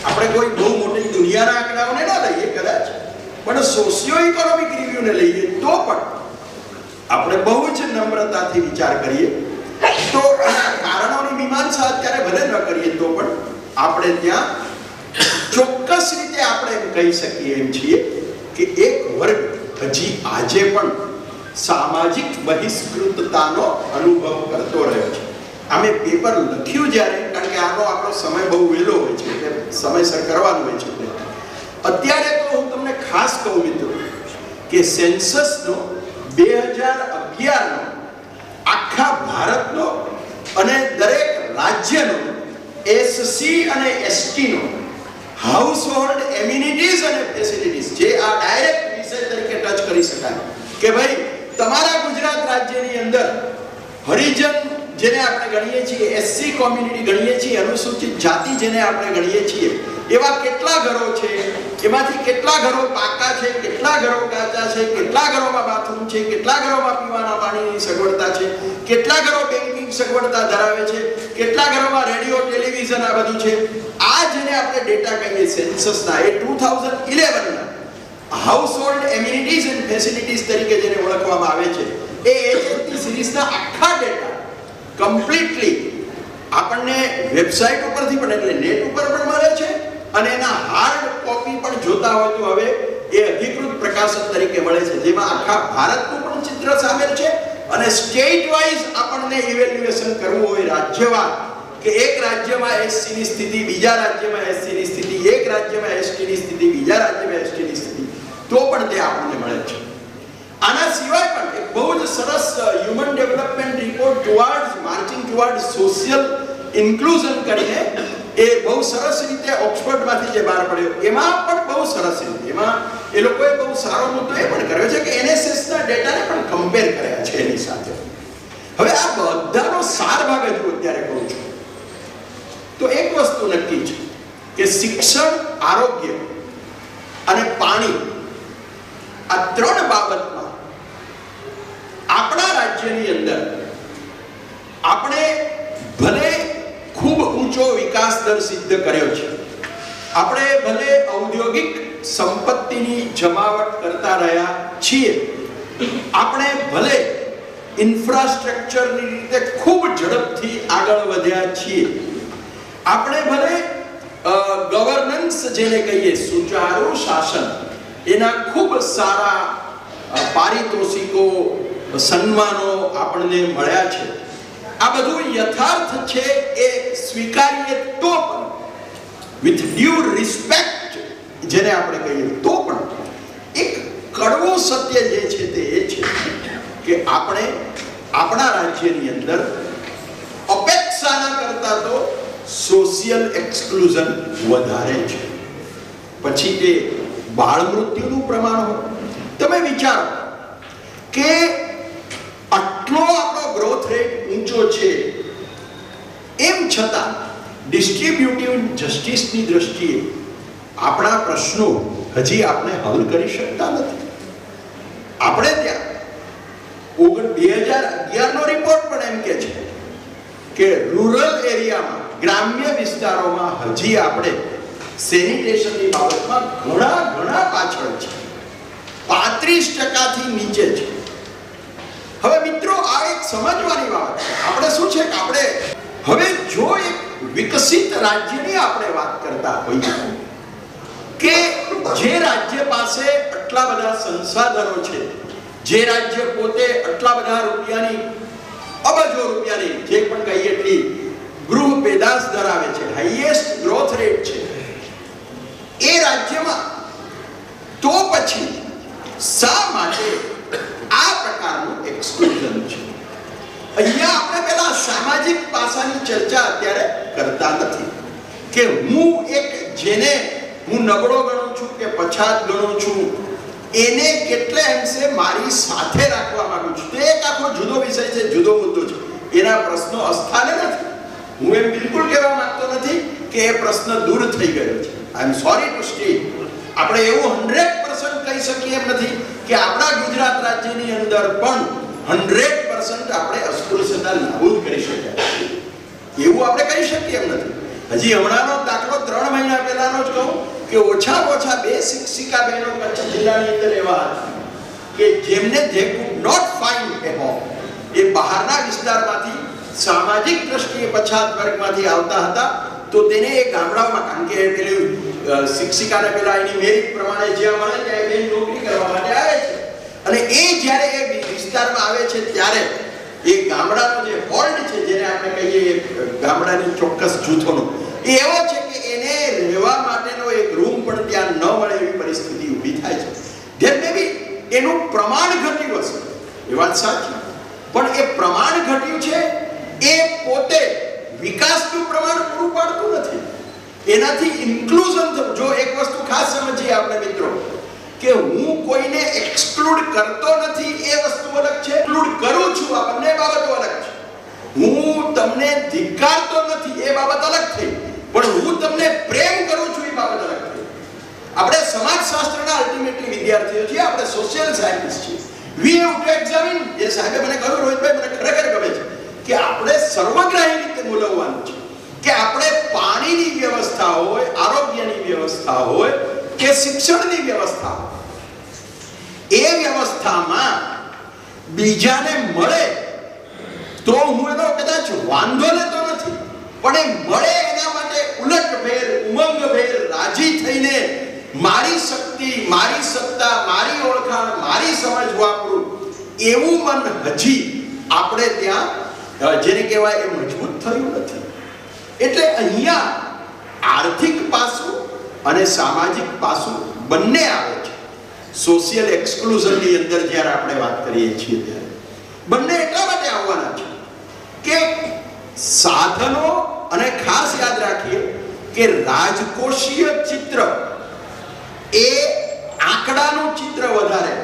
આપણે કોઈ બહુ મોટી દુનિયાના આંકડાઓને ના લઈએ કદાચ, પણ સોશિયો ઇકોનોમિક રિવ્યુને લઈએ તો પણ આપણે બહુ જ નમ્રતાથી વિચાર કરીએ તો કારણોની મીમાંસા અત્યારે ભલે ન કરીએ તો પણ આપણે ત્યાં ચોક્કસ રીતે આપણે એમ કહી શકીએ એમ છીએ કે એક વર્ગ હજી આજે પણ સામાજિક બહિષ્કૃતતાનો અનુભવ કરતો રહ્યો છે. અમે પેપર લખ્યું જ્યારે, કારણ કે આનો આપણો સમય બહુ વહેલો હોય છે એટલે સમયસર કરવાનું હોય છે, અત્યારે તો હું તમને ખાસ કહું મિત્રો કે સેન્સસનો 2011નો આખા ભારતનો અને દરેક રાજ્યનો એસસી અને એસટીનો હાઉસહોલ્ડ એમ્યુનિટીઝ અને ફેસિલિટીઝ, જે આ ડાયરેક્ટ વિષય તરીકે ટચ કરી શકાય કે ભાઈ તમારા ગુજરાત રાજ્યની અંદર હરિજન જેને આપણે ગણીએ છીએ, એસસી કોમ્યુનિટી ગણીએ છીએ, અનુસૂચિત જાતિ જેને આપણે ગણીએ છીએ, એવા કેટલા ઘરો છે, એમાંથી કેટલા ઘરો પાકા છે, કેટલા ઘરો કાચા છે, કેટલા ઘરોમાં બાથરૂમ છે, કેટલા ઘરોમાં પીવાના પાણીની સગવડતા છે, કેટલા ઘરો બેન્કિંગ સગવડતા ધરાવે છે, કેટલા ઘરોમાં રેડિયો, ટેલિવિઝન આ બધું છે. આ જેને આપણે ડેટા કહીએ સેન્સસના, એ 2011ના હાઉસહોલ્ડ એમ્યુનિટીઝ એન્ડ ફેસિલિટીઝ તરીકે જેને ઓળખવામાં આવે છે, એ HST સિરીઝના આખા ડેટા કમ્પ્લીટલી આપણને વેબસાઇટ ઉપરથી પણ એટલે નેટ ઉપર પણ મળે છે અને એના હાર્ડ કોપી પણ જોતા હોય તો હવે એ અધિકૃત પ્રકાશન તરીકે મળે છે, જેમાં આખા ભારતનું પણ ચિત્ર સામેલ છે અને સ્ટેટ વાઇઝ આપણને ઇવેલ્યુએશન કરવું હોય રાજ્યવાર કે એક રાજ્યમાં એસસી ની સ્થિતિ, બીજા રાજ્યમાં એસસી ની સ્થિતિ, એક રાજ્યમાં એસટી ની સ્થિતિ, બીજા રાજ્યમાં એસટી ની સ્થિતિ, તો પણ તે આપણને મળે છે. આના સિવાય પણ એક બહુ જ સરસ human development report towards marching towards social inclusion કરીને એ બહુ સરસ રીતે ઓક્સફર્ડમાંથી જે બહાર પડ્યો, એમાં પણ બહુ સરસ રીતે એમાં એ લોકોએ બહુ સારો મુદ્દો એ પણ કર્યો છે કે NSSના ડેટાને પણ કમ્પેર કર્યા છે એની સાથે. હવે આ બધાનો સાર ભાગ હજુ અત્યારે કહું છું તો એક વસ્તુ નક્કી છે કે શિક્ષણ, આરોગ્ય અને પાણી આ ત્રણ બાબતમાં આપણા રાજ્યની અંદર આપણે ભલે ખૂબ ઊંચો વિકાસ દર સિદ્ધ કર્યો છે, આપણે ભલે ઔદ્યોગિક સંપત્તિની જમાવટ કરતા રહ્યા છીએ, આપણે ભલે ઇન્ફ્રાસ્ટ્રક્ચરની રીતે ખૂબ ઝડપથી આગળ વધ્યા છીએ. આપણે ભલે ગવર્નન્સ જેને કહીએ સુચારુ શાસન, એના ખૂબ સારા પારિતોષિકો સન્માનો આપણને મળ્યા છે. આ બધું યથાર્થ છે એ સ્વીકારીએ તો પણ વિથ ડ્યુ રિસ્પેક્ટ જેને આપણે કહીએ તો પણ એક કડવું સત્ય જે છે તે એ છે કે આપણે આપણા રાજ્યની અંદર અપેક્ષાના કરતા તો સોશિયલ એક્સક્લુઝન વધારે છે. પછી તે બાળ મૃત્યુનું પ્રમાણ હોય, તમે વિચારો કે આટલો આપણો ગ્રોથ રેટ ઊંચો છે, એમ છતાં ડિસ્ટ્રીબ્યુટિવ જસ્ટિસની દ્રષ્ટિએ આપણા પ્રશ્નો હજી આપણે હલ કરી શકતા નથી. આપણે ત્યાં 2011નો રિપોર્ટ પણ એમ કે છે કે રૂરલ એરિયામાં, ગ્રામ્ય વિસ્તારોમાં હજી આપણે સેનિટેશનની બાબતમાં ઘણા પાછળ છે. 35% નીચે છે. હવે મિત્રો, આ એક સમજવાની વાત છે. આપણે શું છે કે આપણે હવે જો એક વિકસિત રાજ્યની આપણે વાત કરતા હોઈએ કે જે રાજ્ય પાસે આટલા બધા સંસાધનો છે, જે રાજ્ય પોતે આટલા બધા રૂપિયાની, અબજો રૂપિયાની જે પણ કહીએ એટલી ગૃહ પેદાશ ધરાવે છે, હાઈએસ્ટ ગ્રોથ રેટ છે એ રાજ્યમાં, તો પછી શા માટે આ પ્રકારનું એક્સક્લુઝન છે? અહીંયા આપણે પેલા સામાજિક પાસાની ચર્ચા અત્યારે કરતા નથી કે હું એક જેને હું નબળો ગણું છું કે પછાત ગણું છું એને કેટલે અંશે મારી સાથે રાખવા માંગુ છું. તે એક આખો જુદો વિષય છે, જુદો મુદ્દો છે. એના પ્રશ્નો અસ્થાને નથી. હું એમ બિલકુલ કહેવા માંગતો નથી કે એ પ્રશ્ન દૂર થઈ ગયો છે. આઈ એમ સોરી ટુ સ્ટેટ. આપણે એવું 100% કહી શકીએ એમ નથી કે આપણા ગુજરાત રાજ્યની અંદર પણ 100% આપણે અસ્પૃશ્યતા નાબૂદ કરી શક્યા, એવું આપણે કહી શકીએ એમ નથી. હજી હમણાંનો દાખલો 3 મહિના પહેલાનો જ કહું કે ઓછામાં ઓછા 2 શિક્ષિકા બહેનો કચ્છ જિલ્લાની અંદર એવા હતા કે જેમને they could not find a home. એ બહારના વિસ્તારમાંથી સામાજિક દ્રષ્ટિએ પછાત વર્ગમાંથી આવતા હતા, તો તેને એ ગામડાઓમાં, કારણ કે પેલી શિક્ષિકાને પેલા એની મેરિટ પ્રમાણે જ્યાં મળે ત્યાં બેન નોકરી કરવા માટે આવે છે, અને એ જ્યારે એ વિસ્તારમાં આવે છે ત્યારે એ ગામડાનો જે હોલ્ડ છે, જેને આપણે કહીએ ગામડાની ચોક્કસ જૂથોનો, એ એવો છે કે એને રહેવા માટેનો એક રૂમ પણ ત્યાં ન મળે એવી પરિસ્થિતિ ઊભી થાય છે. ધેર મે બી એનું પ્રમાણ ઘટ્યું હશે, એ વાત સાચી, પણ એ પ્રમાણ ઘટ્યું છે એ પોતે વિકાસનું પ્રમાણ પૂરું પાડતું નથી. એનાથી ઇન્ક્લુઝન થયું. જો એક વસ્તુ ખાસ સમજીએ આપણે મિત્રો કે હું કોઈને એક્સક્લુડ કરતો નથી એ વસ્તુ અલગ છે, એક્સક્લુડ કરું છું આ બંને બાબતો અલગ છે. હું તમને ધિક્કારતો નથી એ બાબત અલગ થઈ, પણ હું તમને પ્રેમ કરું છું એ બાબત અલગ થઈ. આપણે સમાજશાસ્ત્રના અલ્ટિમેટલી વિદ્યાર્થીઓ છીએ, આપણે સોશિયલ સાયન્ટિસ્ટ છીએ. We have to examine. જે સાહેબે મને કહ્યું, રોહિતભાઈ, મને ખરેખર ગમે છે કે આપણે સર્વગ્રાહી રીતે બોલવાનું છે કે આપણે પાણીની વ્યવસ્થા હોય, આરોગ્યની વ્યવસ્થા હોય કે શિક્ષણની વ્યવસ્થા હોય, એ વ્યવસ્થામાં બીજાને મળે તો હું એનો કદાચ વાંધો લેતો નથી, પણ એ મળે એના માટે ઉલટભેર, ઉમંગભેર, રાજી થઈને મારી શક્તિ, મારી સત્તા, મારી ઓળખાણ, મારી સમજ વાપરું એવું મન હજી આપણે ત્યાં જેને કહેવાય એ મજબૂત થયું નથી. એટલે અહીંયા આર્થિક પાસું અને સામાજિક પાસું બંને આવે છે. સોશિયલ એક્સક્લુઝનની અંદર જ્યારે આપણે વાત કરીએ છીએ ત્યારે બંને એટલા માટે આવવાના છે કે સાધનો, અને ખાસ યાદ રાખીએ કે રાજકોષીય ચિત્ર એ આંકડાનું ચિત્ર વધારે.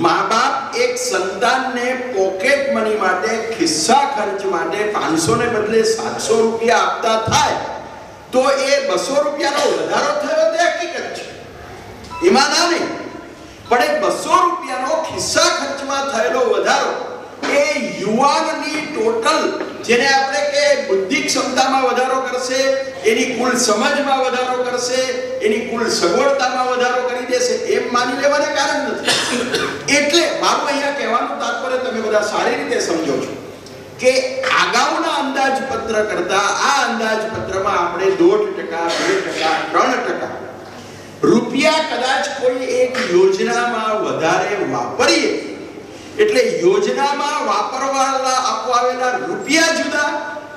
મા બાપ એક સંતાનને પોકેટ મની માટે, ખિસ્સા ખર્ચ માટે 500 ને બદલે 700 રૂપિયા આપતા થાય તો એ 200 રૂપિયાનો વધારો થયો તે હકીકત છે, એમાં ના નહીં. પણ એ 200 રૂપિયાનો ખિસ્સા ખર્ચમાં થયેલો વધારો એ યુવાનની ટોટલ, જેને આપણે કે બુદ્ધિ ક્ષમતામાં વધારો કરશે, એની કુલ સમજમાં વધારો કરશે, એની કુલ સગવડતામાં વધારો કરી દેશે એમ માની લેવાને કારણ નથી. એટલે મારું અહીંયા કહેવાનું તાત્પર્ય તમે બધા સારી રીતે સમજો છો કે અગાઉના અંદાજપત્ર કરતા આ અંદાજપત્રમાં આપણે 1.5%, 2%, 3% રૂપિયા કદાચ કોઈ એક યોજનામાં વધારે વાપરીએ એટલે યોજનામાં વાપરવાના આપવાના રૂપિયા જુદા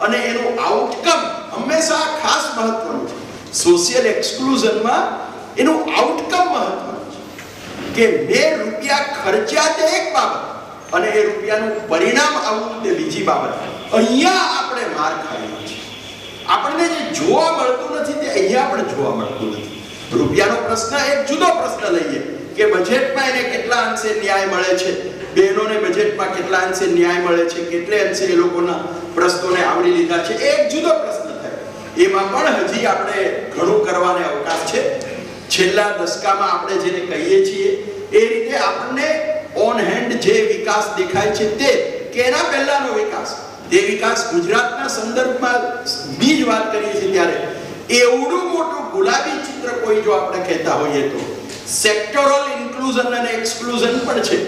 અને એનું આઉટકમ હંમેશા ખાસ મહત્વનું છે. સોશિયલ એક્સક્લુઝનમાં એનું આઉટકમ મહત્વનું છે કે મેં રૂપિયા ખર્ચ્યા તે એક બાબત અને એ રૂપિયાનું પરિણામ આવવું તે બીજી બાબત. અહીંયા આપણે માર ખાઈએ છીએ. આપણને જે જોવા મળતું નથી તે અહીંયા પણ જોવા મળતું નથી. રૂપિયાનો પ્રશ્ન એક જુદો પ્રશ્ન લઈએ કે બજેટમાં એને કેટલા અંશે ન્યાય મળે છે, બહેનોને બજેટમાં કેટલા અંશે ન્યાય મળે છે, કેટલે અંશે એ લોકોના પ્રશ્નોને આવરી લીધા છે, એક જુદો પ્રશ્ન થાય. એમાં પણ હજી આપણે ઘણું કરવાને અવકાશ છે. છેલ્લા દશકામાં આપણે જેને કહીએ છીએ એ રીતે આપણને ઓન હેન્ડ જે વિકાસ દેખાય છે તે કે એના પહેલાનો વિકાસ, તે વિકાસ ગુજરાતના સંદર્ભમાં બી જ વાત કરીએ છીએ ત્યારે એવડું મોટું ગુલાબી ચિત્ર કોઈ જો આપણે કહેતા હોઈએ તો સેક્ટોરલ ઇન્ક્લુઝન અને એક્સક્લુઝન પણ છે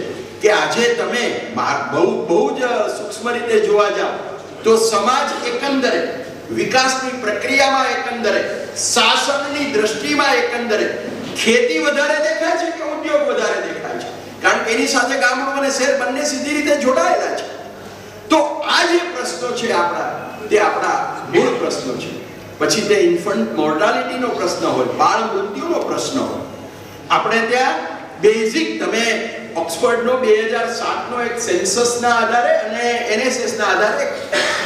કે આજે તમે બહુ જ સૂક્ષ્મ રીતે જોવા જાઓ તો સમાજ એકંદરે વિકાસની પ્રક્રિયામાં એકંદરે શાસનની દ્રષ્ટિમાં એકંદરે ખેતી વધારે દેખાય છે કે ઉદ્યોગ વધારે દેખાય છે? કારણ કે એની સાથે ગામડું અને શહેર બંને સીધી રીતે જોડાયેલા છે. તો આ જે પ્રશ્નો છે તે આપણા મૂળ પ્રશ્નો છે. પછી તે ઇન્ફન્ટ મોર્ટાલિટીનો પ્રશ્ન હોય, બાળ મૃત્યુનો પ્રશ્ન હોય. આપણે ત્યાં બેઝિક તમે ઓક્સફર્ડનો 2007નો એક સેન્સસના આધારે અને એનએસએસના આધારે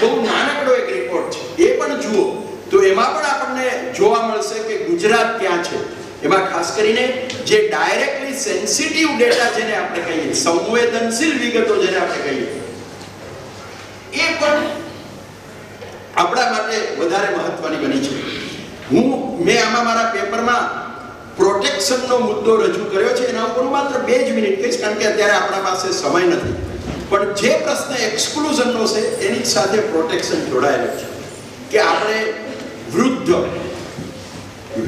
બહુ નાનકડો એક રિપોર્ટ છે, એ પણ જુઓ તો એમાં પણ આપણને જોવા મળશે કે ગુજરાત ક્યાં છે. એમાં ખાસ કરીને જે ડાયરેક્ટલી સેન્સિટિવ ડેટા જેને આપણે કહીએ, સંવેદનશીલ વિગતો જેને આપણે કહીએ, એ પણ આપણા માટે વધારે મહત્વની બની છે. મેં આમાં મારા પેપરમાં પ્રોટેક્શનનો મુદ્દો રજૂ કર્યો છે. એના ઉપર હું માત્ર 2 જ મિનિટ કહીશ કારણ કે અત્યારે આપણા પાસે સમય નથી. પણ જે પ્રશ્ન એક્સક્લુઝનનો છે એની સાથે પ્રોટેક્શન જોડાયેલું છે કે આપણે વૃદ્ધ,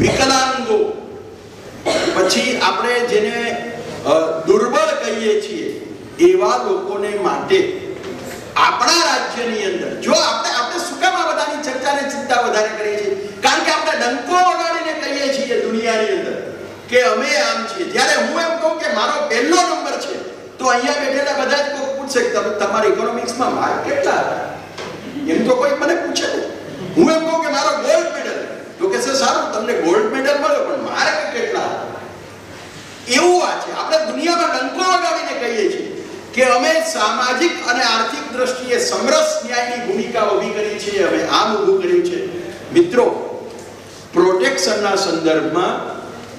વિકલાંગો, પછી આપણે જેને દુર્બળ કહીએ છીએ એવા લોકોને માટે આપણા રાજ્યની અંદર જો આપણે શું કામ આ બધાની ચર્ચાને ચિંતા વધારે કરીએ છીએ? કારણ કે આપણે ડંકો વગાડીને કહીએ છીએ દુનિયાની અંદર કે અમે આમ છીએ. જ્યારે હું એમ કહું કે મારો પહેલો નંબર છે તો અહીંયા બેઠેલા બધા જ કોઈ પૂછશે કે તમારા ઇકોનોમિક્સમાં માર્ક કેટલા હતા? એમ તો કોઈ મને પૂછે ને. હું એમ કહું કે મારો ગોલ્ડ મેડલ તો કે છે સારું તમને ગોલ્ડ મેડલ મળ્યો પણ માર્ક કેટલા હતા? એવું આ છે. આપણે દુનિયામાં ડંકો વગાડીને કહીએ છીએ કે અમે સામાજિક અને આર્થિક દ્રષ્ટિએ સમરસ ન્યાયની ભૂમિકા ઊભી કરી છે, અમે આમ ઊભું કર્યું છે. મિત્રો, પ્રોટેક્શનના સંદર્ભમાં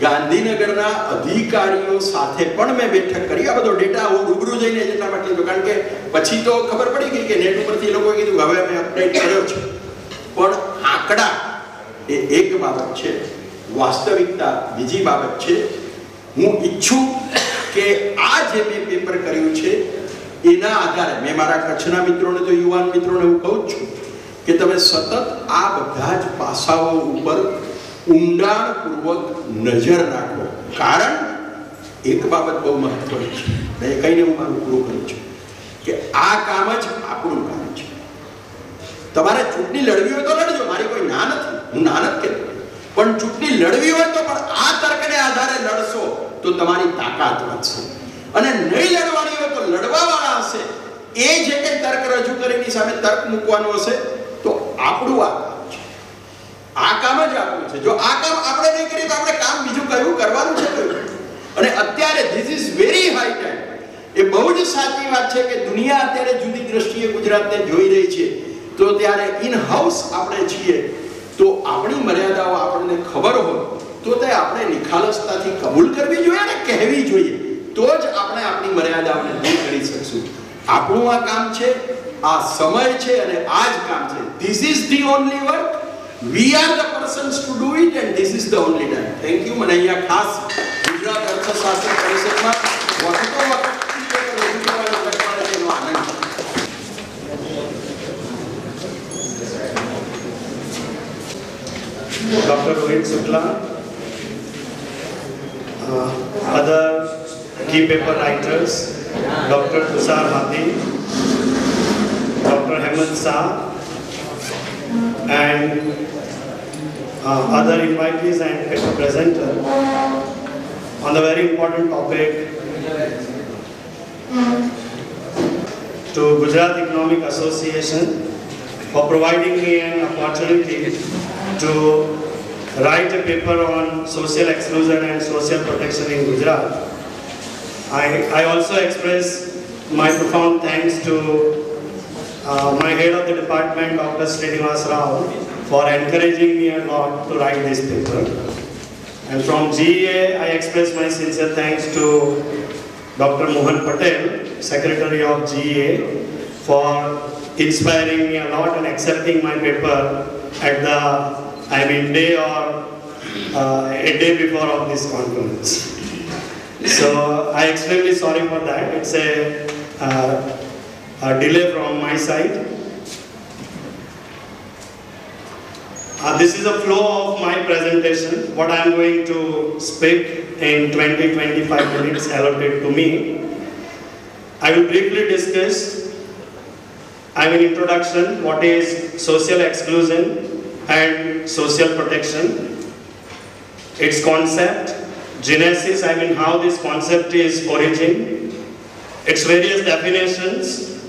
ગાંધીનગરના અધિકારીઓ સાથે પણ મેં બેઠક કરી. આ બધો ડેટા હું રૂબરૂ જઈને જેટલા માટે લીધો કારણ કે પછી તો ખબર પડી ગઈ કે નેટ ઉપરથી એ લોકોએ કીધું હવે અમે અપડેટ કર્યો છે. પણ આંકડા એ એક બાબત છે, વાસ્તવિકતા બીજી બાબત છે. હું ઈચ્છું કે આ જે મેં પેપર કર્યું છે એના આધારે મેં મારા કચ્છના મિત્રોને તો યુવાન મિત્રોને હું કહું છું કે તમે સતત આ બધા જ પાસાઓ ઉપર ઊંડાણપૂર્વક નજર રાખો. કારણ એક બાબત બહુ મહત્વની છે, મેં કહીને હું મારું પૂરું કરું છું કે આ કામ જ આપણું કામ છે. તમારે ચૂંટણી લડવી હોય તો લડજો, મારી કોઈ ના નથી, હું ના નથી કહેતો. પણ ચૂંટણી લડવી હોય તો પણ આ તર્કને આધારે લડશો તો તમારી તાકાત વધશે. અને નહીં લડવાની હોય તો લડવાવાળા હશે એ જે કંઈ તર્ક રજૂ કરીને સામે તર્ક મૂકવાનો હશે તો આપણું આ કામ છે. આ કામ જ આપણું છે. જો આ કામ આપણે નહીં કરીએ તો આપણે કામ બીજું કયું કરવાનું છે કયું? અને અત્યારે this is very high time. એ બહુ જ સાચી વાત છે કે દુનિયા અત્યારે જુદી દ્રષ્ટિએ ગુજરાતને જોઈ રહી છે. તો ત્યારે ઇન હાઉસ આપણે છીએ તો આપણી મર્યાદાઓ આપણને ખબર હોય તો તે આપણે નિખાલસતાથી કબૂલ કરવી જોઈએ અને કહેવી જોઈએ. તો જ આપણે આપણી મર્યાદાઓને દૂર કરી શકશું. આપણું આ કામ છે, આ સમય છે અને આ જ કામ છે. This is the only work. We are the persons to do it and this is the only time. Thank you. મને અહીંયા ખાસ ગુજરાત અર્થશાસ્ત્ર પરિષદમાં વખતો આનંદ છે. Dr. Rohit Shukla, other key paper writers, Dr. Tushar Hathi, Dr. Hemant Shah, and other invitees and presenters on the very important topic to Gujarat Economic Association for providing me an opportunity to write a paper on social exclusion and social protection in Gujarat. I also express my profound thanks to my head of the department, Dr. Srinivas Rao, for encouraging me a lot to write this paper. And from GEA, I express my sincere thanks to Dr. Mohan Patel, Secretary of GEA, for inspiring me a lot and accepting my paper at the day or a day before of this conference. So I extremely sorry for that. It's a delay from my side. This is the flow of my presentation, what I am going to speak in 20-25 minutes allotted to me. I will briefly discuss, introduction, what is social exclusion and social protection, its concept, genesis, how this concept is origin, its various definitions,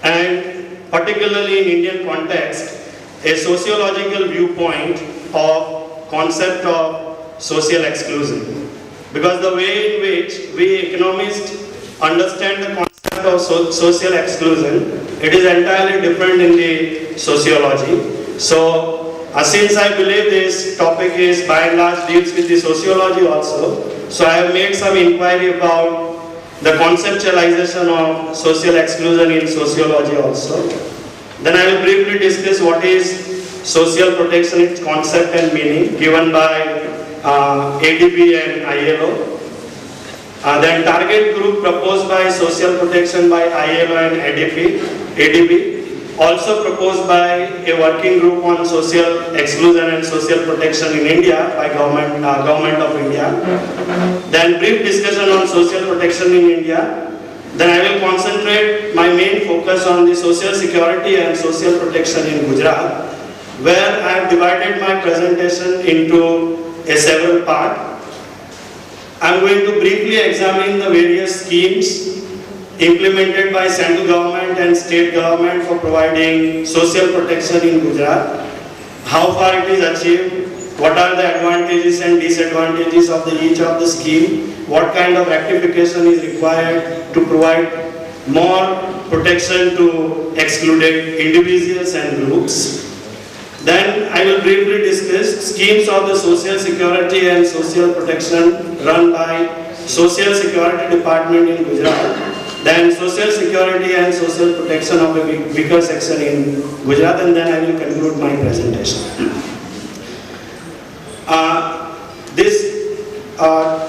and particularly in Indian context, a sociological viewpoint of concept of social exclusion. Because the way in which we economists understand the concept of social exclusion, it is entirely different in the sociology. So, since I believe this topic is by and large deals with the sociology also, so I have made some inquiry about the conceptualization of social exclusion in sociology also. Then I will briefly discuss what is social protection, its concept and meaning given by ADB and ILO. Then target group proposed by social protection by ILO and ADB. Also proposed by a working group on social exclusion and social protection in India by Government of India. Then brief discussion on social protection in India. Then I will concentrate my main focus on the social security and social protection in Gujarat, where I have divided my presentation into a several parts. I am going to briefly examine the various schemes implemented by central government and state government for providing social protection in Gujarat, how far it is achieved, what are the advantages and disadvantages of each of the scheme, what kind of rectification is required to provide more protection to excluded individuals and groups. Then I will briefly discuss schemes of the social security and social protection run by Social Security Department in Gujarat. Then social security and social protection of a weaker section in Gujarat, and then I will conclude my presentation. This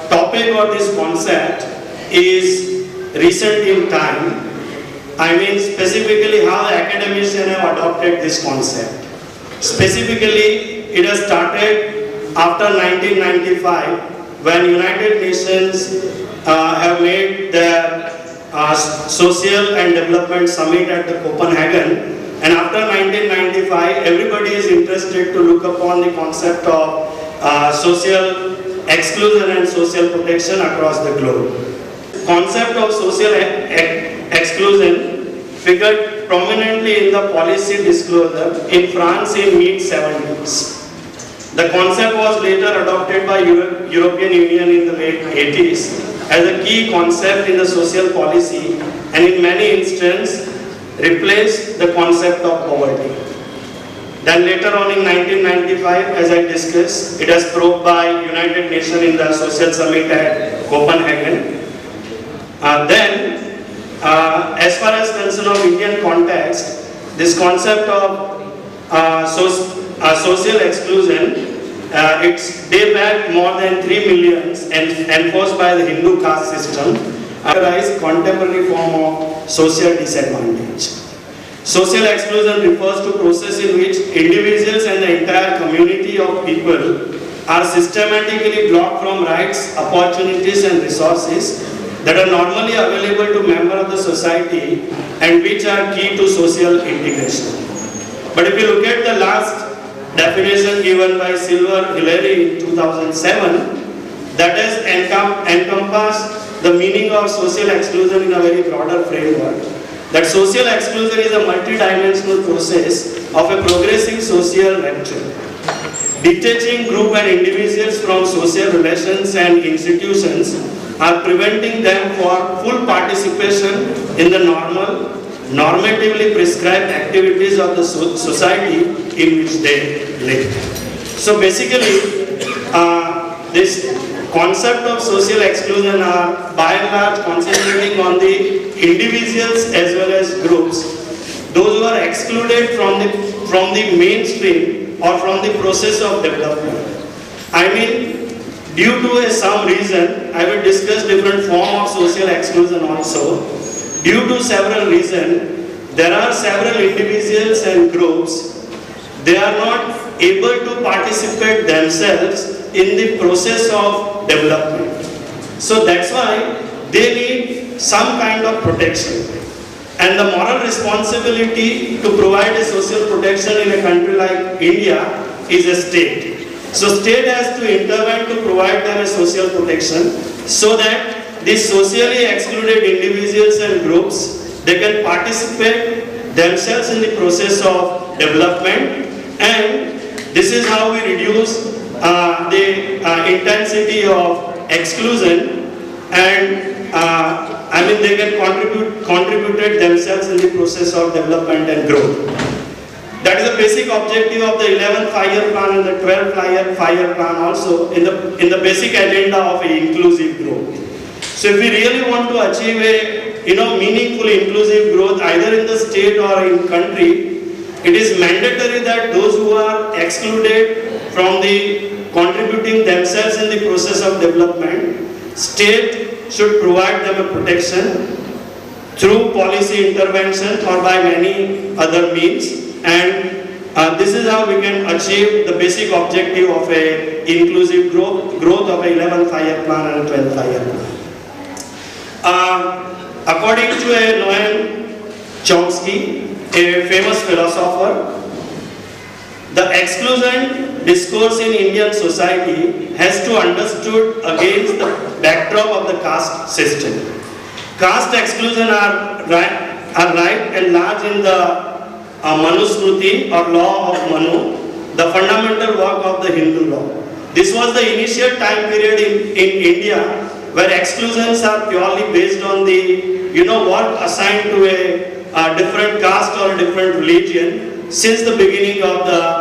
topic or this concept is recent in time. Specifically how the academicians have adopted this concept. Specifically, it has started after 1995 when United Nations have made their Social and Development Summit at the Copenhagen, and after 1995 everybody is interested to look upon the concept of social exclusion and social protection across the globe. Concept of social exclusion figured prominently in the policy disclosure in France in mid-70s. The concept was later adopted by European Union in the late 80s as a key concept in the social policy, and in many instances replaced the concept of poverty. Then later on in 1995, as I discussed, it was probed by United Nations in the Social Summit at Copenhagen. As far as concern of Indian context, this concept of social exclusion, it's day back more than 3 million and enforced by the Hindu caste system, characterized contemporary form of social disadvantage. Social exclusion refers to process in which individuals and the entire community of people are systematically blocked from rights, opportunities and resources that are normally available to members of the society and which are key to social integration. But if you look at the last definition given by Silver Hillary in 2007, that has encompassed the meaning of social exclusion in a very broader framework. That social exclusion is a multidimensional process of a progressive social rupture, detaching group and individuals from social relations and institutions are preventing them for full participation in the normatively prescribed activities of the society in which they live. So basically, this concept of social exclusion are by and large concentrating on the individuals as well as groups, those who are excluded from the mainstream or from the process of development. I mean, due to some reason, I will discuss different form of social exclusion also. Due to several reasons, there are several individuals and groups, they are not able to participate themselves in the process of development. So that's why they need some kind of protection. And the moral responsibility to provide a social protection in a country like India is a state. So state has to intervene to provide them a social protection so that these socially excluded individuals and groups, they can participate themselves in the process of development, and this is how we reduce the intensity of exclusion, and they can contribute themselves in the process of development and growth. That is the basic objective of the 11th 5-year plan and the 12th 5-year plan also in the basic agenda of inclusive growth. So if we really want to achieve a meaningful inclusive growth either in the state or in country, it is mandatory that those who are excluded from the contributing themselves in the process of development, state should provide them a protection through policy intervention or by many other means. And this is how we can achieve the basic objective of a inclusive growth of a 11th 5-year plan and 12th 5-year plan. According to Noam Chomsky, a famous philosopher, the exclusion discourse in Indian society has to be understood against the backdrop of the caste system. Caste exclusion are right and large in the Manusmriti or law of Manu, the fundamental work of the Hindu law. This was the initial time period in India where exclusions are purely based on the work assigned to a different caste or a different religion since the beginning of the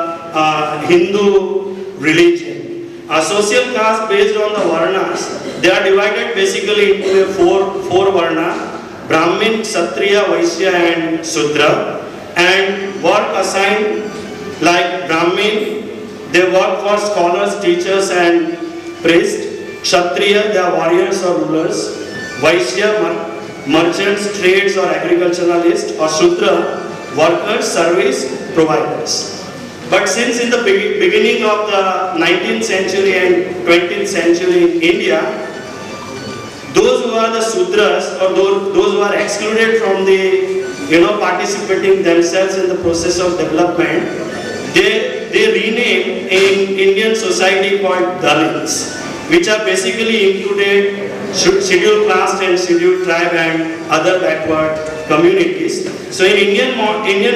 Hindu religion. A social caste based on the varnas, they are divided basically into four varna: Brahmin, Kshatriya, Vaishya and Shudra. And work assigned like Brahmin, they work for scholars, teachers and priests. Kshatriya, they are warriors or rulers. Vaishya, merchants, trades or agriculturalists. Or Shudra, workers, service providers. But since in the beginning of the 19th century and 20th century in India, those who are the Shudras or those who are excluded from the participating themselves in the process of development, they rename in Indian society called Dalits, which are basically included scheduled caste and scheduled tribe and other backward communities. So in Indian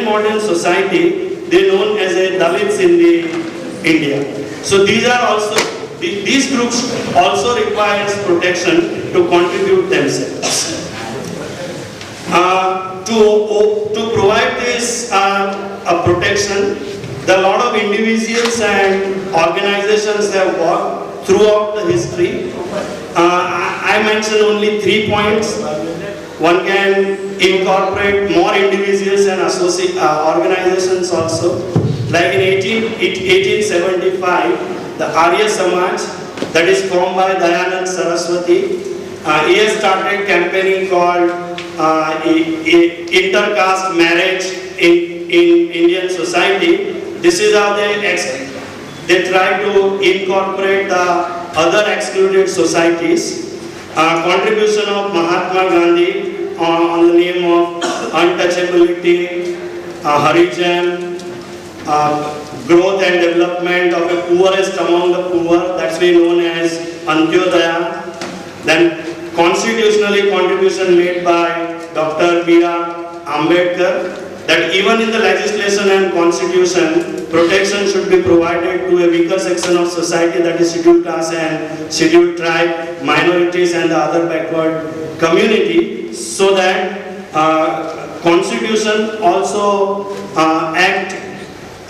modern society, they are known as a Dalits in the India. So these groups also requires protection to contribute themselves. To provide this a protection, a lot of individuals and organizations have worked throughout the history. I mentioned only 3 points. One can incorporate more individuals and organizations also. Like in 1875, the Arya Samaj, that is formed by Dayanand Saraswati, he has started campaigning called intercaste marriage in Indian society. This is how they try to incorporate the other excluded societies. contribution of Mahatma Gandhi on the name of untouchability, Harijan, growth and development of the poorest among the poor, that's we known as Antyodaya. Then constitutionally contribution made by Dr. B.R. Ambedkar, that even in the legislation and constitution, protection should be provided to a weaker section of society, that is scheduled class and scheduled tribe, minorities and the other backward community, so that constitution also act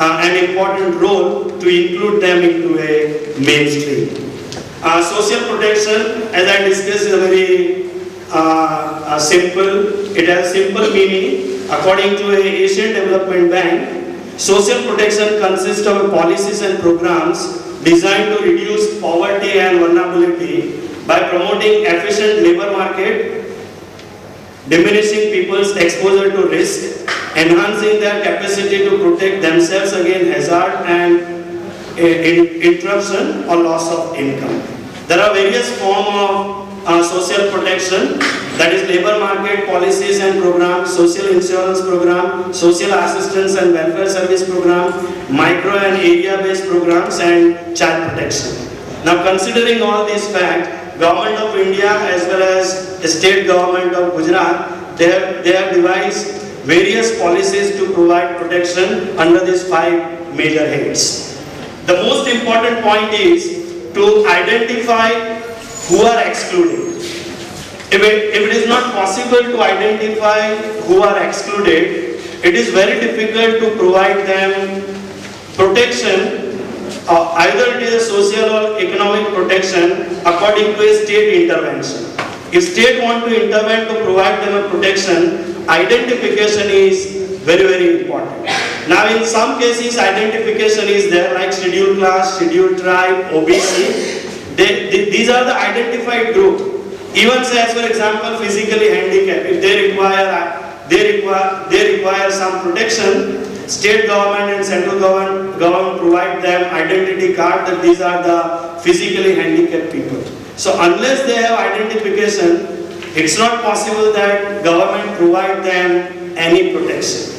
an important role to include them into a mainstream. Social protection, as I discussed, is a very simple, it has simple meaning. According to the Asian Development Bank, social protection consists of policies and programs designed to reduce poverty and vulnerability by promoting efficient labor market, diminishing people's exposure to risk, enhancing their capacity to protect themselves against hazard and interruption or loss of income. There are various forms of social protection, that is labor market policies and programs, social insurance program, social assistance and welfare service program, micro and area-based programs, and child protection. Now, considering all these facts, Government of India as well as the state government of Gujarat, they have devised various policies to provide protection under these 5 major heads. The most important point is to identify who are excluded. If it is not possible to identify who are excluded, it is very difficult to provide them protection, either it is a social or economic protection according to a state intervention. If state want to intervene to provide them a protection, identification is very, very important. Now in some cases identification is there, like scheduled class, scheduled tribe, OBC. These are the identified group. Even say, as for example, physically handicapped, if they require some protection, state government and central government provide them identity card that these are the physically handicapped people. So unless they have identification, it's not possible that government provide them any protection.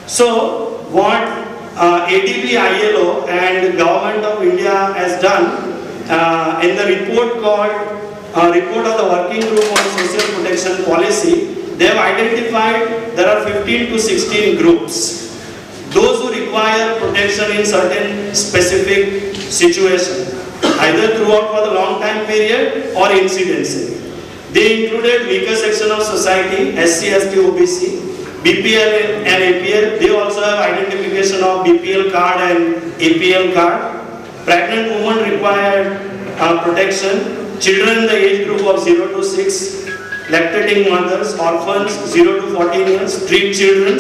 So what ADB ILO and Government of India has done in the report called Report of the Working Group on Social Protection Policy, they have identified there are 15 to 16 groups. Those who require protection in certain specific situations, either throughout for the long time period or incidentally. They included weaker section of society, SC, ST, OBC, BPL and APL. They also have identification of BPL card and APL card. Pregnant women required protection. Children in the age group of 0 to 6, lactating mothers, orphans 0 to 14 years, street children,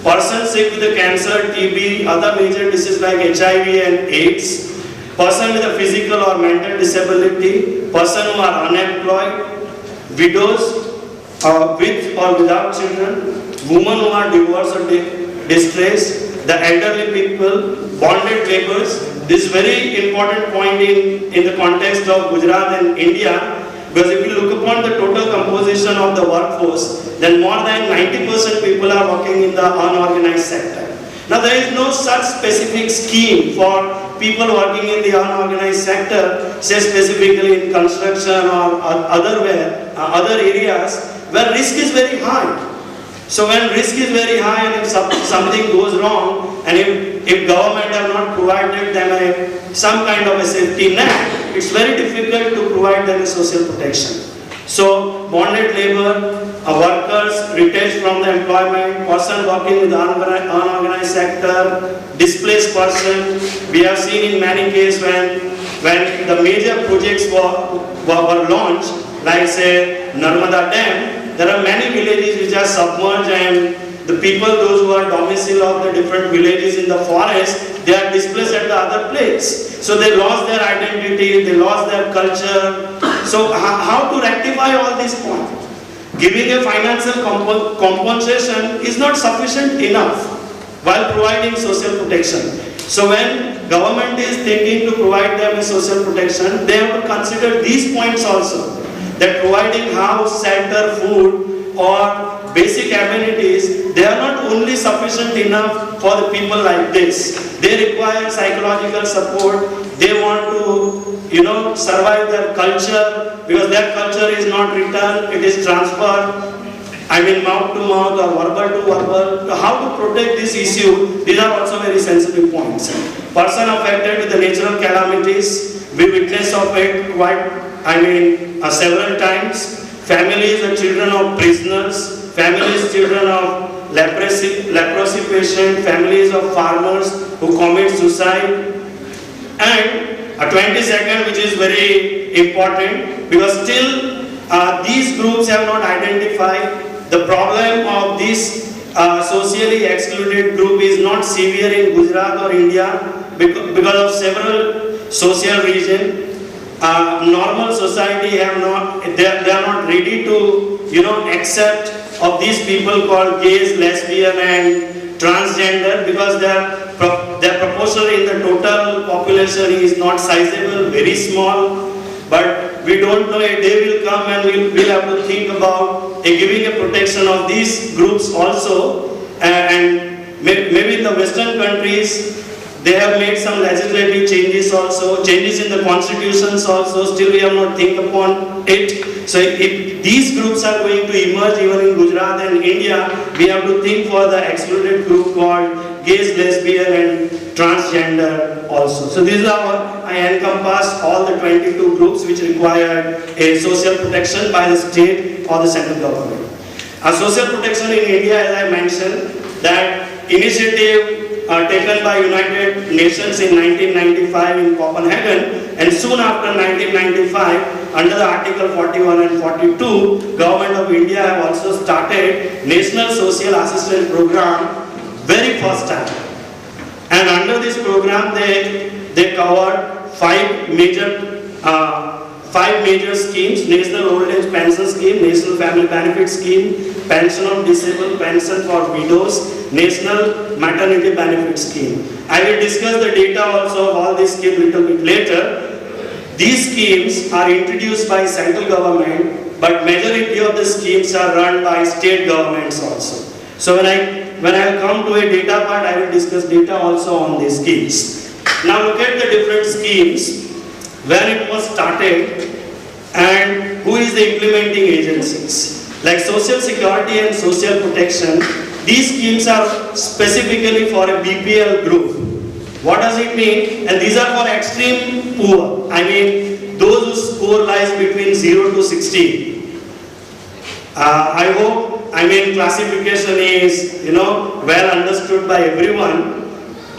persons sick with cancer, TB, other major diseases like HIV and AIDS, person with a physical or mental disability, person who are unemployed, widows with or without children, women who are divorced or distressed, the elderly people, bonded laborers. This is very important point in the context of Gujarat and India, because if you look upon the total composition of the workforce, then more than 90% people are working in the unorganized sector. Now there is no such specific scheme for people working in the unorganized sector, say specifically in construction or other areas where risk is very high. So when risk is very high and if something goes wrong, and if government have not provided them some kind of a safety net, it's very difficult to provide them a social protection. So bonded labor, workers retrenched from the employment, person working with the unorganized sector, displaced person. We have seen in many cases when the major projects were launched, like say Narmada Dam, there are many villages which are submerged, and the people, those who are domicile of the different villages in the forest, they are displaced at the other place. So they lost their identity, they lost their culture. So how to rectify all these points? Giving a financial compensation is not sufficient enough while providing social protection. So when government is thinking to provide them a social protection, they have to consider these points also. that providing house, shelter, food or basic amenities, they are not only sufficient enough for the people like this. They require psychological support. They want to, survive their culture, because their culture is not written, it is transferred. Mouth to mouth or verbal to verbal. So how to protect this issue, these are also very sensitive points. Person affected with the natural calamities, we witness of it several times. Families and children of prisoners, families, children of leprosy patient, families of farmers who commit suicide. And 22nd, which is very important, because still these groups have not identified the problem of this socially excluded group is not severe in Gujarat or India because of several social reasons. Normal society they are not ready to accept of these people called gays, lesbian and transgender, because their proportion in the total population is not sizable, very small. But we don't know, a day will come and we'll have to think about giving a protection of these groups also. And maybe in the Western countries, they have made some legislative changes also, changes in the constitutions also, still we have not think upon it. So if these groups are going to emerge even in Gujarat and India, we have to think for the excluded group called gays, lesbian and transgender also. So these are, I encompass all the 22 groups which require a social protection by the state or the central government. A social protection in India, as I mentioned, that initiative taken by United Nations in 1995 in Copenhagen, and soon after 1995, under the Article 41 and 42, Government of India have also started National Social Assistance Program very first time. And under this program, they covered five major schemes: National Old Age Pension Scheme, National Family Benefit Scheme, Pension of Disabled, Pension for Widows, National Maternity Benefit Scheme. I will discuss the data also of all these schemes little bit later. These schemes are introduced by central government, but majority of the schemes are run by state governments also. So when I come to a data part, I will discuss data also on these schemes. Now look at the different schemes, when it was started and who is the implementing agencies. Like Social Security and Social Protection, these schemes are specifically for a BPL group. What does it mean? And these are for extreme poor. Those whose score lies between 0 to 16. I hope, classification is, well understood by everyone.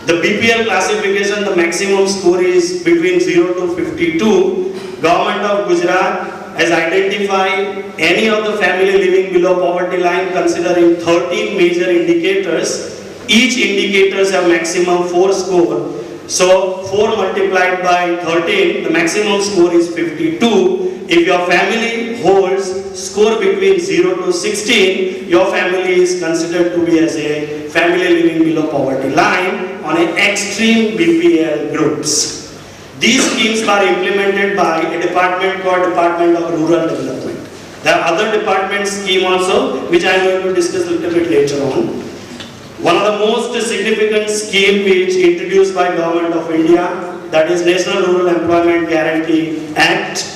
The BPL classification, the maximum score is between 0 to 52. Government of Gujarat has identified any of the family living below poverty line considering 13 major indicators. Each indicators have maximum 4 score. So 4 multiplied by 13, the maximum score is 52. If your family holds score between 0 to 16, your family is considered to be as a family living below poverty line on an extreme BPL groups. These schemes are implemented by a department called Department of Rural Development. There are other department scheme also, which I am going to discuss a little bit later on. One of the most significant scheme which introduced by Government of India, that is National Rural Employment Guarantee Act,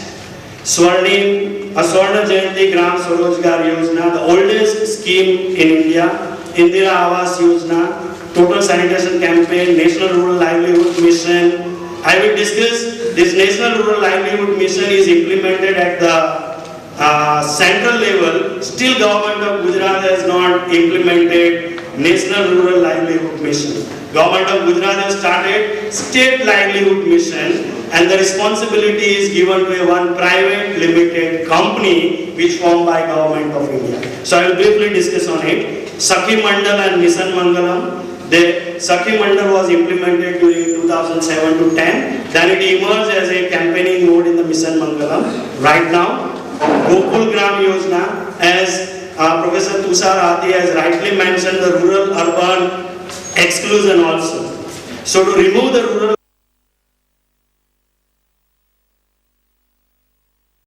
Swarna Jayanti Gram Swarojgar Yojana, the oldest scheme in India, Indira Awas Yojana, Total Sanitation Campaign, National Rural Livelihood Mission. I will discuss this National Rural Livelihood Mission is implemented at the central level. Still Government of Gujarat has not implemented National Rural Livelihood Mission. Government of Gujarat has started State Livelihood Mission, and the responsibility is given to one private limited company which formed by Government of India. So I will briefly discuss on it. Sakhi Mandal and Mission Mangalam. The Sakhi Mandal was implemented during 2007 to 10. Then it emerged as a campaigning mode in the Mission Mangalam. Right now, Gokul Gram Yojana, as Professor Tushar Hathi has rightly mentioned, the rural-urban exclusion also. So to remove the rural